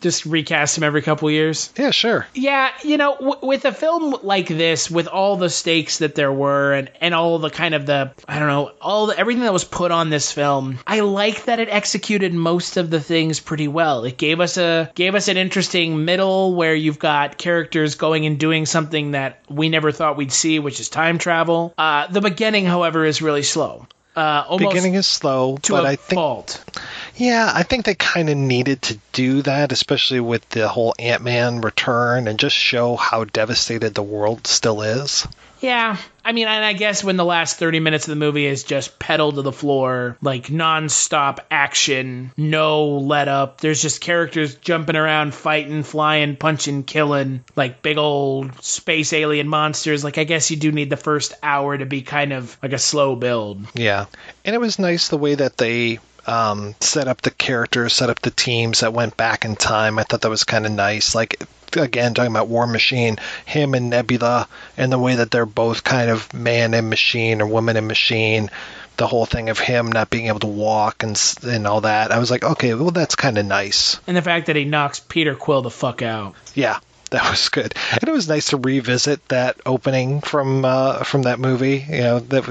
Just recast him every couple years? Yeah, sure. Yeah, with a film like this, with all the stakes that there were and all the kind of everything that was put on this film, I like that it executed most of the things pretty well. well. It gave us an interesting middle where you've got characters going and doing something that we never thought we'd see, which is time travel. The beginning, however, is really slow. Beginning is slow, but I think fault. Yeah, I think they kind of needed to do that, especially with the whole Ant-Man return, and just show how devastated the world still is. Yeah, I mean, and I guess when the last 30 minutes of the movie is just pedal to the floor, like non-stop action, no let up. There's just characters jumping around, fighting, flying, punching, killing, like big old space alien monsters. Like, I guess you do need the first hour to be kind of like a slow build. Yeah, and it was nice the way that they set up the characters, set up the teams that went back in time. I thought that was kind of nice. Like, again, talking about War Machine, him and Nebula, and the way that they're both kind of man and machine or woman and machine, the whole thing of him not being able to walk and all that. I was like, okay, well, that's kind of nice. And the fact that he knocks Peter Quill the fuck out. Yeah, that was good. And it was nice to revisit that opening from that movie. You know, there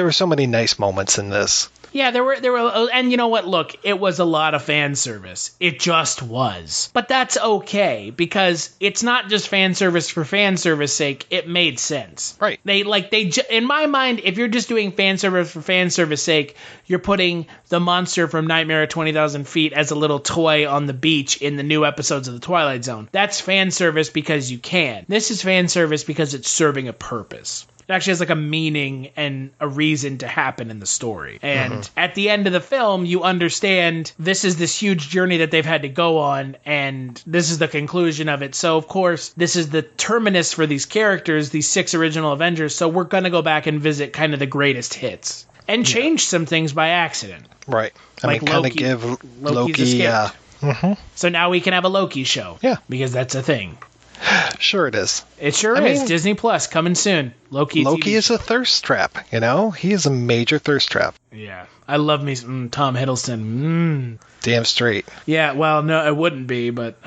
were so many nice moments in this. Yeah, there were, and you know what? Look, it was a lot of fan service. It just was. But that's okay, because it's not just fan service for fan service sake. It made sense. Right. In my mind, if you're just doing fan service for fan service sake, you're putting the monster from Nightmare at 20,000 Feet as a little toy on the beach in the new episodes of The Twilight Zone. That's fan service because you can. This is fan service because it's serving a purpose. It actually has like a meaning and a reason to happen in the story. And at the end of the film, you understand this is this huge journey that they've had to go on, and this is the conclusion of it. So, of course, this is the terminus for these characters, these 6 original Avengers, so we're going to go back and visit kind of the greatest hits. And change some things by accident. Right. Like kind of give Loki... So now we can have a Loki show. Yeah. Because that's a thing. Sure it is. It sure is. Disney Plus coming soon. Loki is a thirst trap, you know? He is a major thirst trap. Yeah. I love me some Tom Hiddleston. Damn straight. Yeah, well, no, it wouldn't be, but...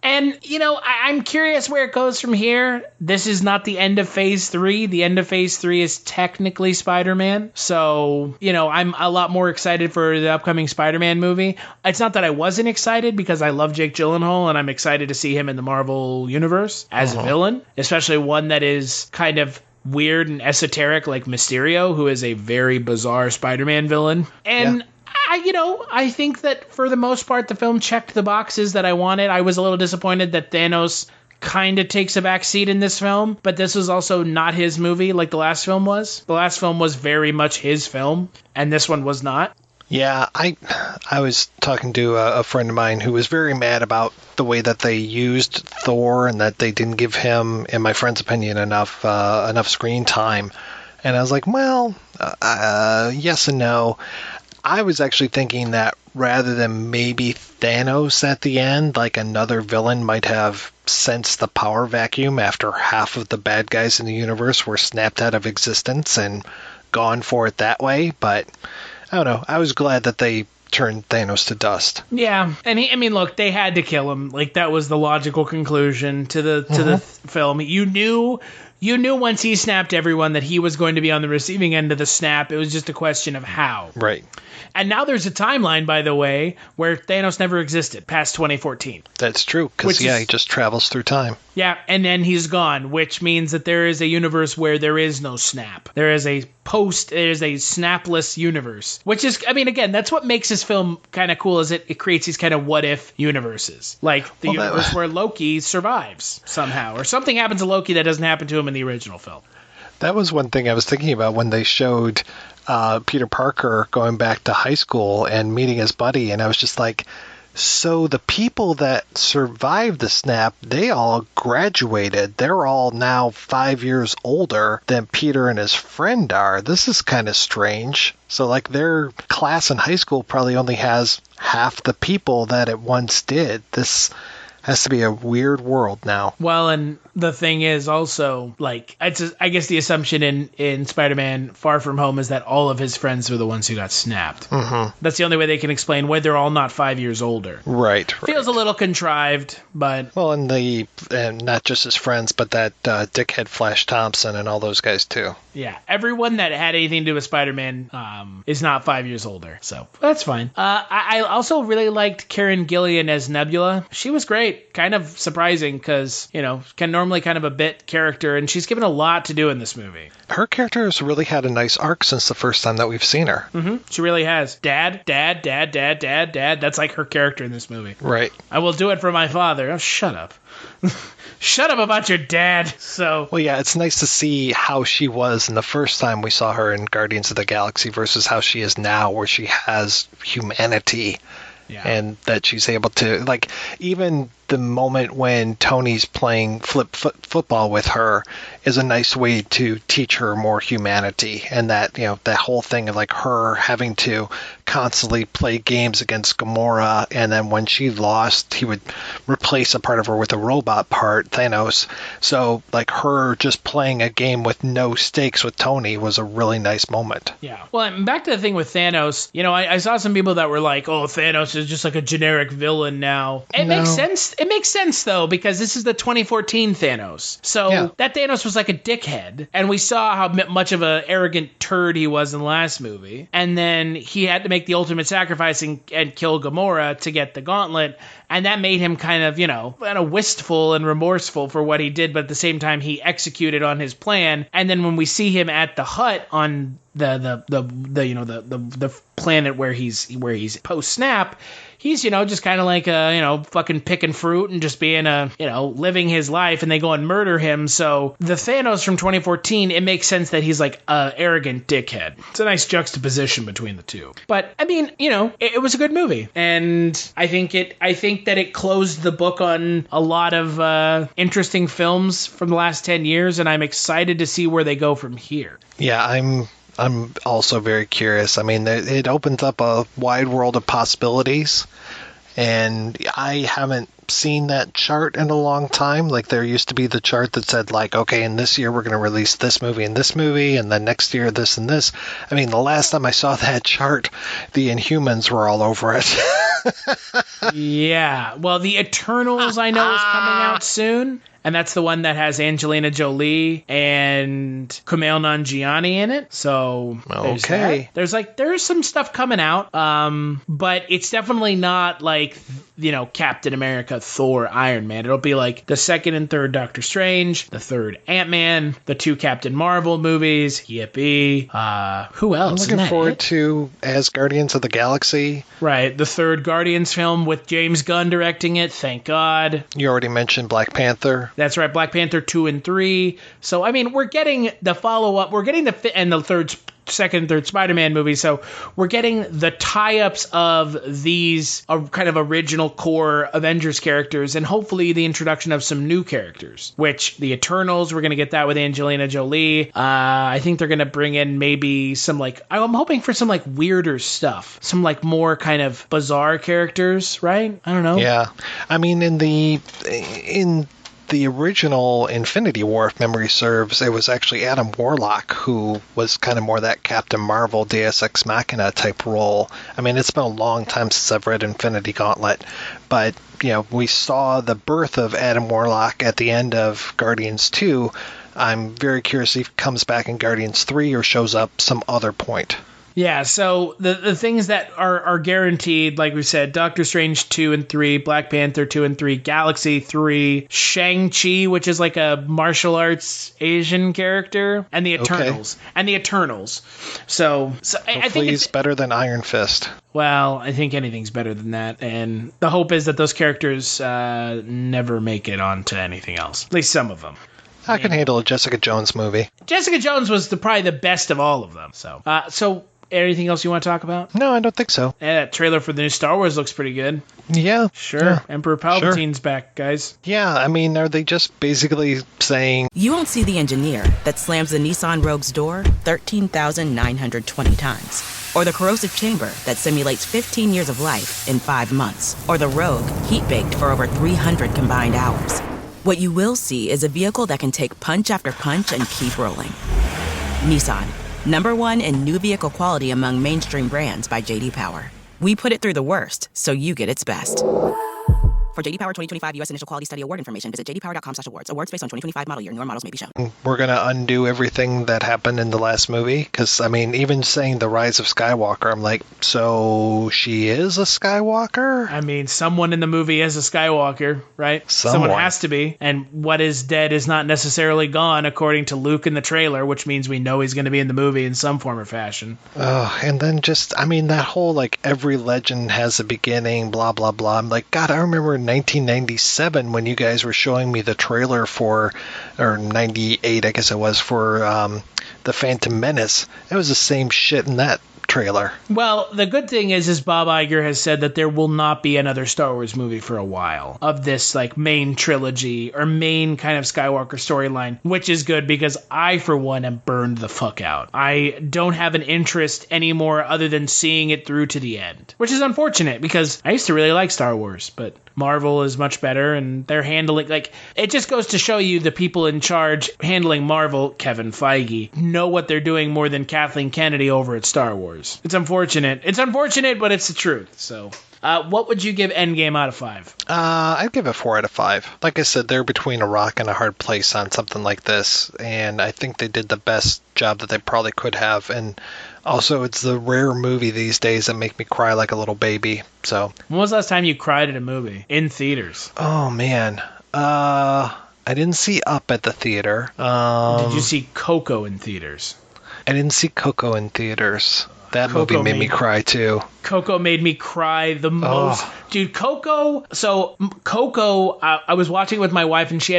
and, you know, I'm curious where it goes from here. This is not the end of Phase 3. The end of Phase 3 is technically Spider-Man. So, you know, I'm a lot more excited for the upcoming Spider-Man movie. It's not that I wasn't excited, because I love Jake Gyllenhaal, and I'm excited to see him in the Marvel Universe as a villain, especially one that is kind of weird and esoteric like Mysterio, who is a very bizarre Spider-Man villain. And... I think that for the most part, the film checked the boxes that I wanted. I was a little disappointed that Thanos kind of takes a back seat in this film, but this was also not his movie like the last film was. The last film was very much his film, and this one was not. Yeah, I was talking to a friend of mine who was very mad about the way that they used Thor and that they didn't give him, in my friend's opinion, enough screen time. And I was like, well, yes and no. I was actually thinking that rather than maybe Thanos at the end, like another villain might have sensed the power vacuum after half of the bad guys in the universe were snapped out of existence and gone for it that way. But I don't know. I was glad that they turned Thanos to dust. Yeah, and look, they had to kill him. Like, that was the logical conclusion to the film. You knew once he snapped everyone that he was going to be on the receiving end of the snap. It was just a question of how. Right. And now there's a timeline, by the way, where Thanos never existed past 2014. That's true, because, he just travels through time. Yeah, and then he's gone, which means that there is a universe where there is no snap. There is a snapless universe, which is, I mean, again, that's what makes this film kind of cool, is it creates these kind of what-if universes. Like the universe where Loki survives somehow, or something happens to Loki that doesn't happen to him in the original film. That was one thing I was thinking about when they showed Peter Parker going back to high school and meeting his buddy, and I was just like, so the people that survived the snap, they all graduated. They're all now 5 years older than Peter and his friend are. This is kind of strange. So, like, their class in high school probably only has half the people that it once did. Has to be a weird world now. Well, and the thing is also, like, I guess the assumption in Spider-Man Far From Home is that all of his friends are the ones who got snapped. Mm-hmm. That's the only way they can explain why they're all not 5 years older. Right. Feels a little contrived, but... Well, and not just his friends, but that dickhead Flash Thompson and all those guys, too. Yeah, everyone that had anything to do with Spider-Man is not 5 years older, so that's fine. I also really liked Karen Gillan as Nebula. She was great, kind of surprising because, normally kind of a bit character, and she's given a lot to do in this movie. Her character has really had a nice arc since the first time that we've seen her. Mm-hmm. She really has. Dad. That's like her character in this movie. Right. I will do it for my father. Oh, shut up. Shut up about your dad. So. Well, yeah, it's nice to see how she was in the first time we saw her in Guardians of the Galaxy versus how she is now, where she has humanity. Yeah. And that she's able to, like, even the moment when Tony's playing football with her is a nice way to teach her more humanity. And that, that whole thing of, like, her having to constantly play games against Gamora, and then when she lost, he would replace a part of her with a robot part, Thanos. So, like, her just playing a game with no stakes with Tony was a really nice moment. Yeah. Well, and back to the thing with Thanos, I saw some people that were like, oh, Thanos is just like a generic villain now. It makes sense. It makes sense, though, because this is the 2014 Thanos. So that Thanos was like a dickhead, and we saw how much of an arrogant turd he was in the last movie. And then he had to make the ultimate sacrifice and kill Gamora to get the gauntlet. And that made him kind of wistful and remorseful for what he did, but at the same time, he executed on his plan. And then when we see him at the hut on the planet where he's post snap, he's just kind of like fucking picking fruit and just being living his life, and they go and murder him. So the Thanos from 2014, it makes sense that he's like a arrogant dickhead. It's a nice juxtaposition between the two. But I mean, it was a good movie, and I think that it closed the book on a lot of interesting films from the last 10 years, and I'm excited to see where they go from here. Yeah, I'm also very curious. I mean, it opens up a wide world of possibilities, and I haven't seen that chart in a long time. Like, there used to be the chart that said, like, okay, in this year we're going to release this movie and this movie, and then next year this and this. I mean, the last time I saw that chart, the Inhumans were all over it. Yeah. Well, the Eternals I know is coming out soon. And that's the one that has Angelina Jolie and Kumail Nanjiani in it. So there's some stuff coming out. But it's definitely not like, Captain America, Thor, Iron Man. It'll be like the second and third Doctor Strange, the third Ant-Man, the two Captain Marvel movies. Yippee. Who else? I'm looking forward to as Guardians of the Galaxy. Right. The third Guardians film with James Gunn directing it. Thank God. You already mentioned Black Panther. That's right, Black Panther 2 and 3. So, I mean, we're getting the follow-up. We're getting the second and third Spider-Man movie. So we're getting the tie-ups of these kind of original core Avengers characters, and hopefully the introduction of some new characters, which the Eternals, we're going to get that with Angelina Jolie. I think they're going to bring in maybe some, I'm hoping for some, weirder stuff. Some, more kind of bizarre characters, right? I don't know. Yeah. I mean, in the original Infinity War, if memory serves, it was actually Adam Warlock who was kind of more that Captain Marvel, Deus Ex Machina type role. I mean, it's been a long time since I've read Infinity Gauntlet, but, we saw the birth of Adam Warlock at the end of Guardians 2. I'm very curious if he comes back in Guardians 3 or shows up some other point. Yeah, so the things that are guaranteed, like we said, Doctor Strange 2 and 3, Black Panther 2 and 3, Galaxy 3, Shang-Chi, which is like a martial arts Asian character, and the Eternals. Okay. And the Eternals. So I think it's better than Iron Fist. Well, I think anything's better than that, and the hope is that those characters never make it onto anything else. At least some of them. I can handle a Jessica Jones movie. Jessica Jones was probably the best of all of them. So anything else you want to talk about? No, I don't think so. Yeah, that trailer for the new Star Wars looks pretty good. Yeah. Sure. Yeah. Emperor Palpatine's back, guys. Yeah, I mean, are they just basically saying... You won't see the engineer that slams the Nissan Rogue's door 13,920 times. or the corrosive chamber that simulates 15 years of life in 5 months, or the Rogue, heat-baked for over 300 combined hours. What you will see is a vehicle that can take punch after punch and keep rolling. Nissan, #1 in new vehicle quality among mainstream brands by J.D. Power. We put it through the worst, so you get its best. For J.D. Power 2025 U.S. Initial Quality Study Award information, visit jdpower.com/awards. Awards based on 2025 model year. Newer models may be shown. We're going to undo everything that happened in the last movie. Because, I mean, even saying The Rise of Skywalker, I'm like, so she is a Skywalker? I mean, someone in the movie is a Skywalker, right? Someone has to be. And what is dead is not necessarily gone, according to Luke in the trailer, which means we know he's going to be in the movie in some form or fashion. And then just, I mean, that whole, like, every legend has a beginning, blah, blah, blah. I'm like, God, I remember 1997 when you guys were showing me the trailer for, or 98 I guess it was, for the Phantom Menace. It was the same shit in that trailer. Well, the good thing is Bob Iger has said that there will not be another Star Wars movie for a while of this like main trilogy or main kind of Skywalker storyline, which is good because I, for one, am burned the fuck out. I don't have an interest anymore other than seeing it through to the end, which is unfortunate because I used to really like Star Wars, but Marvel is much better and they're handling, like, it just goes to show you the people in charge handling Marvel, Kevin Feige, know what they're doing more than Kathleen Kennedy over at Star Wars. It's unfortunate. It's unfortunate, but it's the truth. So, what would you give Endgame out of 5? I'd give it 4 out of 5. Like I said, they're between a rock and a hard place on something like this, and I think they did the best job that they probably could have. And also, it's the rare movie these days that make me cry like a little baby. So, when was the last time you cried at a movie in theaters? Oh man, I didn't see Up at the theater. Did you see Coco in theaters? I didn't see Coco in theaters. That Coco movie made me cry too. Coco made me cry the most. Dude, Coco. So, Coco, I was watching it with my wife and she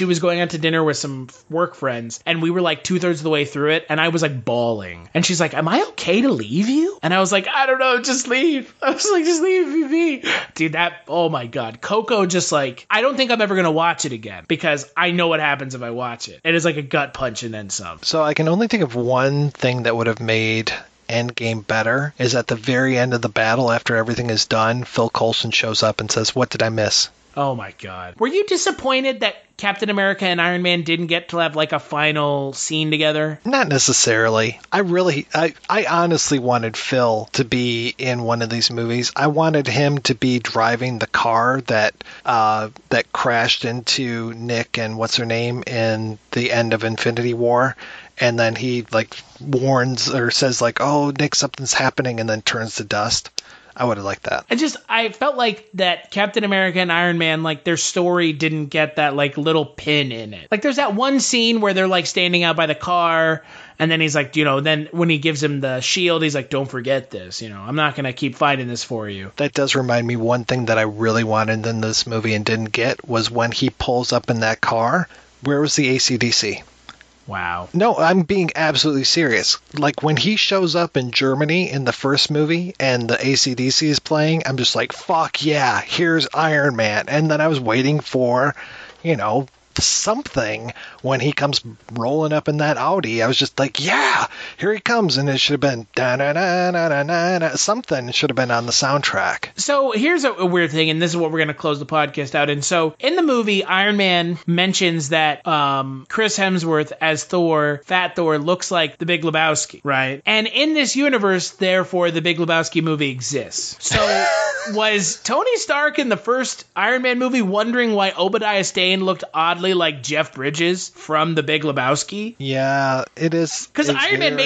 was going out to dinner with some work friends and we were like 2/3 of the way through it and I was like bawling. And she's like, am I okay to leave you? And I was like, I don't know, just leave. I was like, just leave me be. Dude, oh my God. Coco just like, I don't think I'm ever going to watch it again because I know what happens if I watch it. It is like a gut punch and then some. So I can only think of one thing that would have made Endgame better is at the very end of the battle after everything is done, Phil Coulson shows up and says, what did I miss? Oh my God. Were you disappointed that Captain America and Iron Man didn't get to have like a final scene together? Not necessarily. I honestly wanted Phil to be in one of these movies. I wanted him to be driving the car that crashed into Nick and what's her name in the end of Infinity War. And then he like warns or says like, oh, Nick, something's happening, and then turns to dust. I would have liked that. I felt like that Captain America and Iron Man, like their story didn't get that like little pin in it. Like there's that one scene where they're like standing out by the car and then he's like, then when he gives him the shield, he's like, don't forget this, I'm not going to keep fighting this for you. That does remind me one thing that I really wanted in this movie and didn't get was when he pulls up in that car, where was the AC/DC? Wow. No, I'm being absolutely serious. Like, when he shows up in Germany in the first movie and the AC/DC is playing, I'm just like, fuck yeah, here's Iron Man. And then I was waiting for, something when he comes rolling up in that Audi. I was just like, yeah, here he comes. And it should have been da-na-na-na-na-na-na. Something should have been on the soundtrack. So here's a weird thing, and this is what we're going to close the podcast out in. So in the movie, Iron Man mentions that Chris Hemsworth as Thor, Fat Thor, looks like the Big Lebowski, right? And in this universe, therefore, the Big Lebowski movie exists. So was Tony Stark in the first Iron Man movie wondering why Obadiah Stane looked oddly like Jeff Bridges from The Big Lebowski? Yeah, it is. Because Iron Man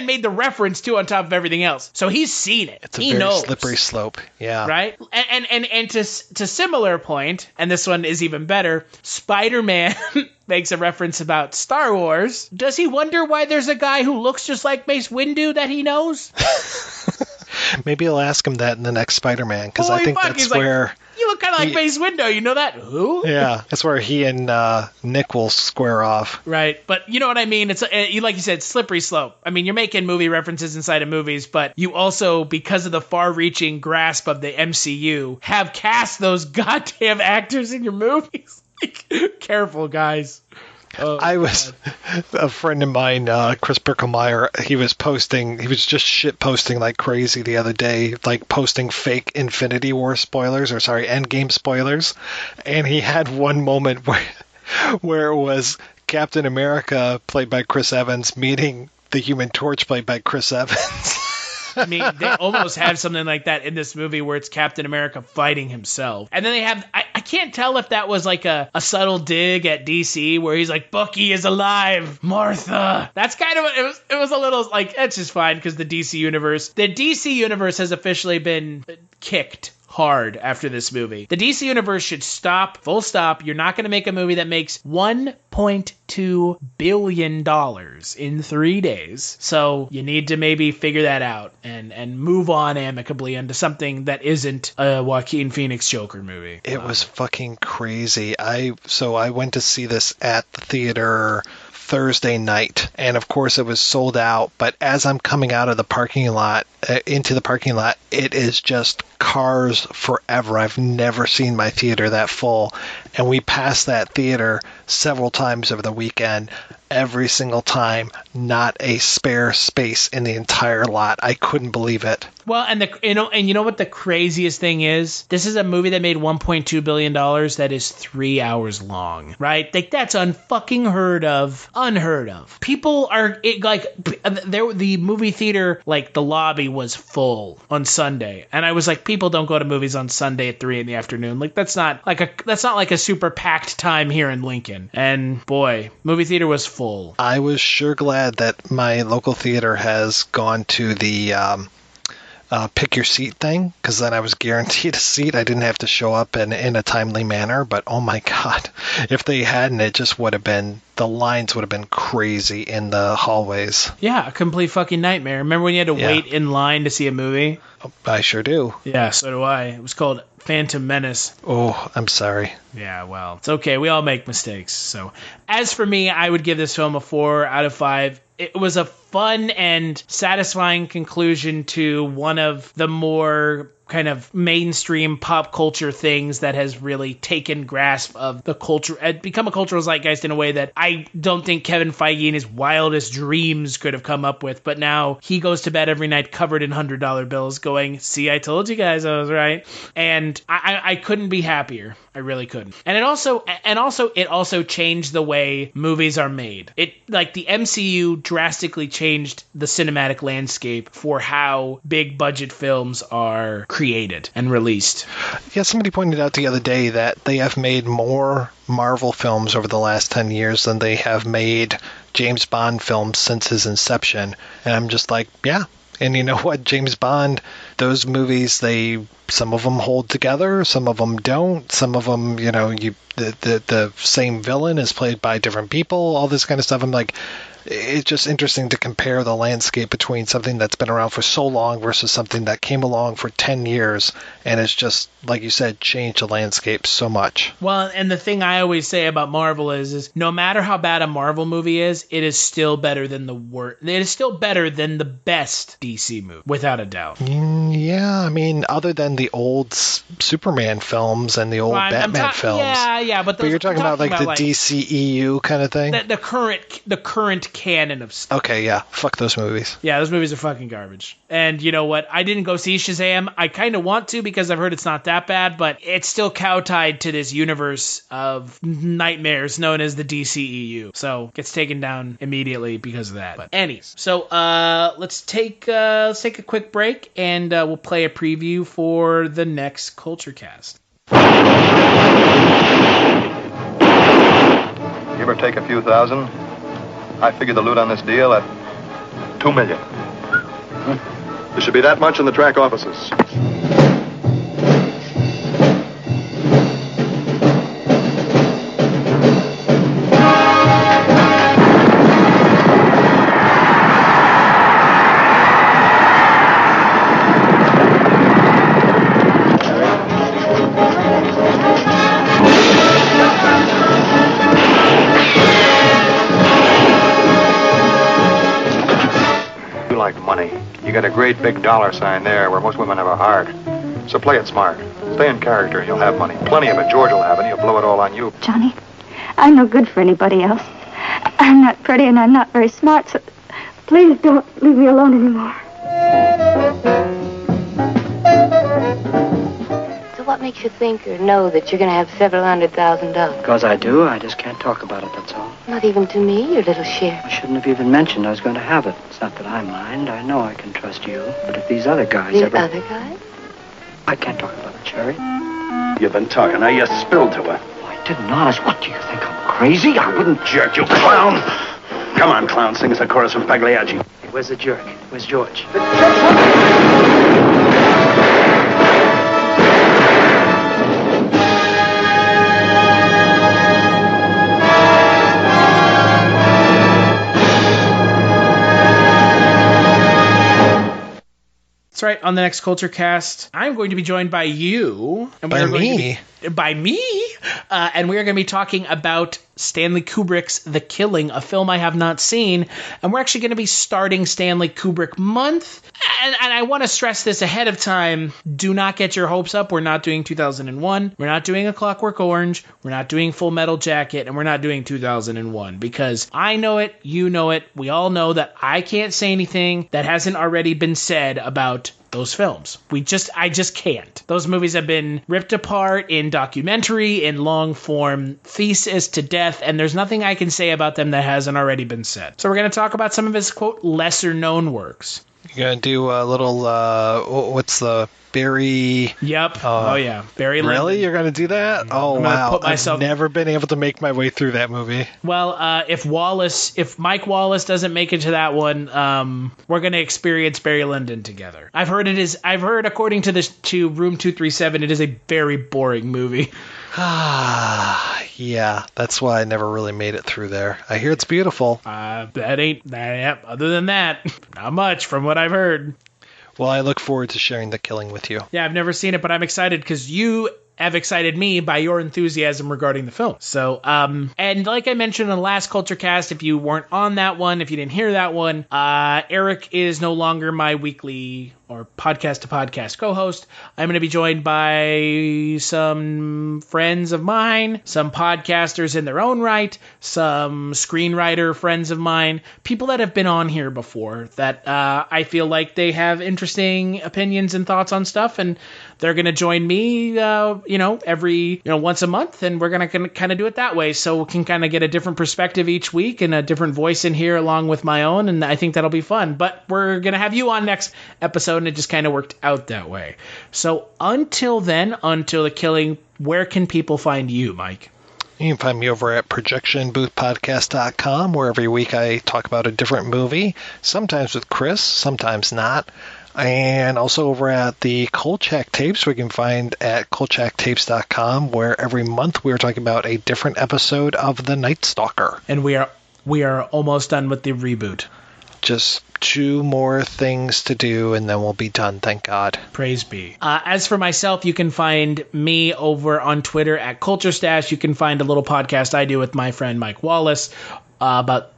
made the reference too on top of everything else, so he's seen it. It's a very slippery slope. Yeah, right. And to similar point, and this one is even better. Spider-Man makes a reference about Star Wars. Does he wonder why there's a guy who looks just like Mace Windu that he knows? Maybe I'll ask him that in the next Spider-Man, because I think that's where... You look kind of like Mace Windu, you know that? Who? Yeah, that's where he and Nick will square off. Right, but you know what I mean? It's like you said, slippery slope. I mean, you're making movie references inside of movies, but you also, because of the far-reaching grasp of the MCU, have cast those goddamn actors in your movies. Careful, guys. I was a friend of mine, Chris Perlmutter. He was just shit posting like crazy the other day, like posting fake Infinity War spoilers, Endgame spoilers, and he had one moment where it was Captain America, played by Chris Evans, meeting the Human Torch, played by Chris Evans. I mean, they almost have something like that in this movie where it's Captain America fighting himself. And then they have, I can't tell if that was like a subtle dig at DC where he's like, Bucky is alive, Martha. That's kind of, it was a little like, it's just fine because the DC universe has officially been kicked hard after this movie. The DC universe should stop, full stop. You're not going to make a movie that makes $1.2 billion in 3 days. So you need to maybe figure that out and move on amicably into something that isn't a Joaquin Phoenix Joker movie. It was fucking crazy. I went to see this at the theater Thursday night, and of course it was sold out, but as I'm coming out of the parking lot, into the parking lot, it is just cars forever. I've never seen my theater that full, and we passed that theater several times over the weekend. Every single time, not a spare space in the entire lot. I couldn't believe it. Well, and you know what the craziest thing is? This is a movie that made $1.2 billion that is 3 hours long, right? Like, that's unfucking heard of. Unheard of. People are, the movie theater, like, the lobby was full on Sunday. And I was like, people don't go to movies on Sunday at 3 in the afternoon. Like, that's not like a super packed time here in Lincoln. And boy, movie theater was full. I was sure glad that my local theater has gone to the pick your seat thing, because then I was guaranteed a seat. I didn't have to show up in a timely manner, but oh my god, if they hadn't, it just would have been, the lines would have been crazy in the hallways. Yeah, a complete fucking nightmare. Remember when you had to wait in line to see a movie? I sure do. Yeah, so do I. It was called Phantom Menace. Oh, I'm sorry. Yeah, well, it's okay. We all make mistakes. So, as for me, I would give this film a 4 out of 5. It was a fun and satisfying conclusion to one of the more kind of mainstream pop culture things that has really taken grasp of the culture and become a cultural zeitgeist in a way that I don't think Kevin Feige in his wildest dreams could have come up with. But now he goes to bed every night covered in $100 bills going, see, I told you guys I was right. And I couldn't be happier. I really couldn't. And it also changed the way movies are made. It, like, the MCU drastically changed the cinematic landscape for how big budget films are created and released. Yeah, somebody pointed out the other day that they have made more Marvel films over the last 10 years than they have made James Bond films since his inception. And I'm just like, yeah. And you know what? James Bond, those movies, some of them hold together, some of them don't. Some of them, the same villain is played by different people, all this kind of stuff. I'm like, it's just interesting to compare the landscape between something that's been around for so long versus something that came along for 10 years and it's just, like you said, changed the landscape so much. Well, and the thing I always say about Marvel is no matter how bad a Marvel movie is, it is still better than the worst. It is still better than the best DC movie, without a doubt. Yeah, I mean, other than the old Superman films and the old Batman films. Yeah, but you're talking about like the DCEU kind of thing? The current canon of stuff. Okay, yeah. Fuck those movies. Yeah, those movies are fucking garbage. And you know what? I didn't go see Shazam. I kind of want to because I've heard it's not that bad, but it's still cow-tied to this universe of nightmares known as the DCEU. So gets taken down immediately because of that. But anyways, so let's take a quick break and we'll play a preview for the next Kulturecast. Give or take a few thousand. I figured the loot on this deal at $2 million. There should be that much in the track offices. You got a great big dollar sign there where most women have a heart. So play it smart. Stay in character and you'll have money. Plenty of it. George will have it. He'll blow it all on you. Johnny, I'm no good for anybody else. I'm not pretty and I'm not very smart, so please don't leave me alone anymore. So what makes you think or know that you're going to have several $100,000? Because I do. I just can't talk about it, that's all. Not even to me, your little share. I shouldn't have even mentioned I was going to have it. It's not that I mind. I know I can trust you. But if these other guys These ever... other guys? I can't talk about it, Cherry. You've been talking. Now you spilled to her. I didn't, honest. What, do you think I'm crazy? I wouldn't... Jerk, you clown! Come on, clown, sing us a chorus from Pagliacci. Hey, where's the jerk? Where's George? That's right. On the next Kulturecast, I'm going to be joined by you. And By me? By me? And we are going to be talking about Stanley Kubrick's The Killing, a film I have not seen. And we're actually going to be starting Stanley Kubrick month. And I want to stress this ahead of time. Do not get your hopes up. We're not doing 2001. We're not doing A Clockwork Orange. We're not doing Full Metal Jacket. And we're not doing 2001. Because I know it. You know it. We all know that I can't say anything that hasn't already been said about those films. I just can't. Those movies have been ripped apart in documentary, in long form thesis to death, and there's nothing I can say about them that hasn't already been said. So we're going to talk about some of his, quote, lesser known works. You're going to do a little, what's the Barry? Yep. Oh, yeah. Barry Lyndon. Really? You're going to do that? Oh, wow. I've never been able to make my way through that movie. Well, if Mike Wallace doesn't make it to that one, we're going to experience Barry Lyndon together. I've heard according to Room 237, it is a very boring movie. Yeah, that's why I never really made it through there. I hear it's beautiful. Other than that, not much from what I've heard. Well, I look forward to sharing The Killing with you. Yeah, I've never seen it, but I'm excited because you have excited me by your enthusiasm regarding the film. So, and like I mentioned in the last Kulturecast, if you weren't on that one, if you didn't hear that one, Eric is no longer my weekly or podcast to podcast co-host. I'm going to be joined by some friends of mine, some podcasters in their own right, some screenwriter friends of mine, people that have been on here before that I feel like they have interesting opinions and thoughts on stuff, and they're going to join me, every, once a month, and we're going to kind of do it that way, so we can kind of get a different perspective each week and a different voice in here along with my own, and I think that'll be fun. But we're going to have you on next episode, and it just kind of worked out that way. So until then, until The Killing, where can people find you, Mike? You can find me over at projectionboothpodcast.com, where every week I talk about a different movie, sometimes with Chris, sometimes not. And also over at the Kolchak Tapes, we can find at kolchaktapes.com, where every month we are talking about a different episode of The Night Stalker. And we are almost done with the reboot. Just 2 more things to do, and then we'll be done, thank God. Praise be. As for myself, you can find me over on Twitter at Kulturestash. You can find a little podcast I do with my friend Mike Wallace about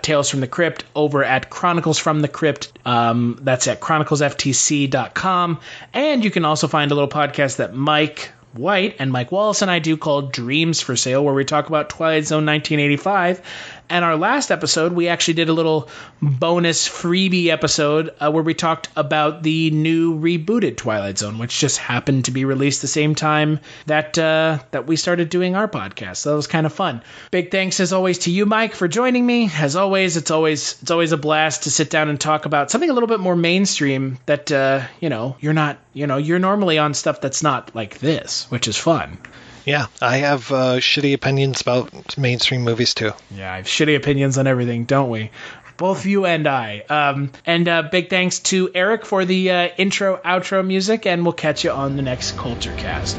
Tales from the Crypt over at Chronicles from the Crypt. That's at chroniclesftc.com. And you can also find a little podcast that Mike White and Mike Wallace and I do called Dreams for Sale, where we talk about Twilight Zone 1985. And our last episode, we actually did a little bonus freebie episode where we talked about the new rebooted Twilight Zone, which just happened to be released the same time that we started doing our podcast. So that was kind of fun. Big thanks, as always, to you, Mike, for joining me. As always, it's always a blast to sit down and talk about something a little bit more mainstream that you're normally on stuff that's not like this, which is fun. Yeah, I have shitty opinions about mainstream movies, too. Yeah, I have shitty opinions on everything, don't we? Both you and I. And big thanks to Eric for the intro-outro music, and we'll catch you on the next Kulturecast.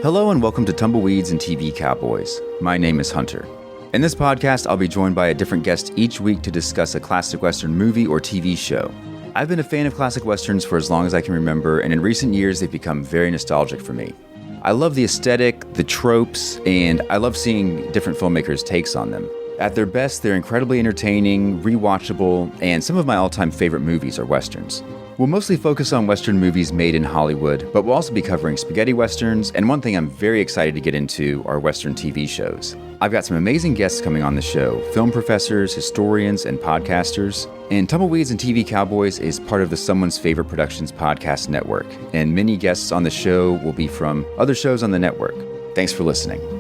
Hello and welcome to Tumbleweeds and TV Cowboys. My name is Hunter. In this podcast, I'll be joined by a different guest each week to discuss a classic Western movie or TV show. I've been a fan of classic Westerns for as long as I can remember, and in recent years, they've become very nostalgic for me. I love the aesthetic, the tropes, and I love seeing different filmmakers' takes on them. At their best, they're incredibly entertaining, rewatchable, and some of my all-time favorite movies are Westerns. We'll mostly focus on Western movies made in Hollywood, but we'll also be covering spaghetti Westerns, and one thing I'm very excited to get into are Western TV shows. I've got some amazing guests coming on the show, film professors, historians, and podcasters. And Tumbleweeds and TV Cowboys is part of the Someone's Favorite Productions podcast network, and many guests on the show will be from other shows on the network. Thanks for listening.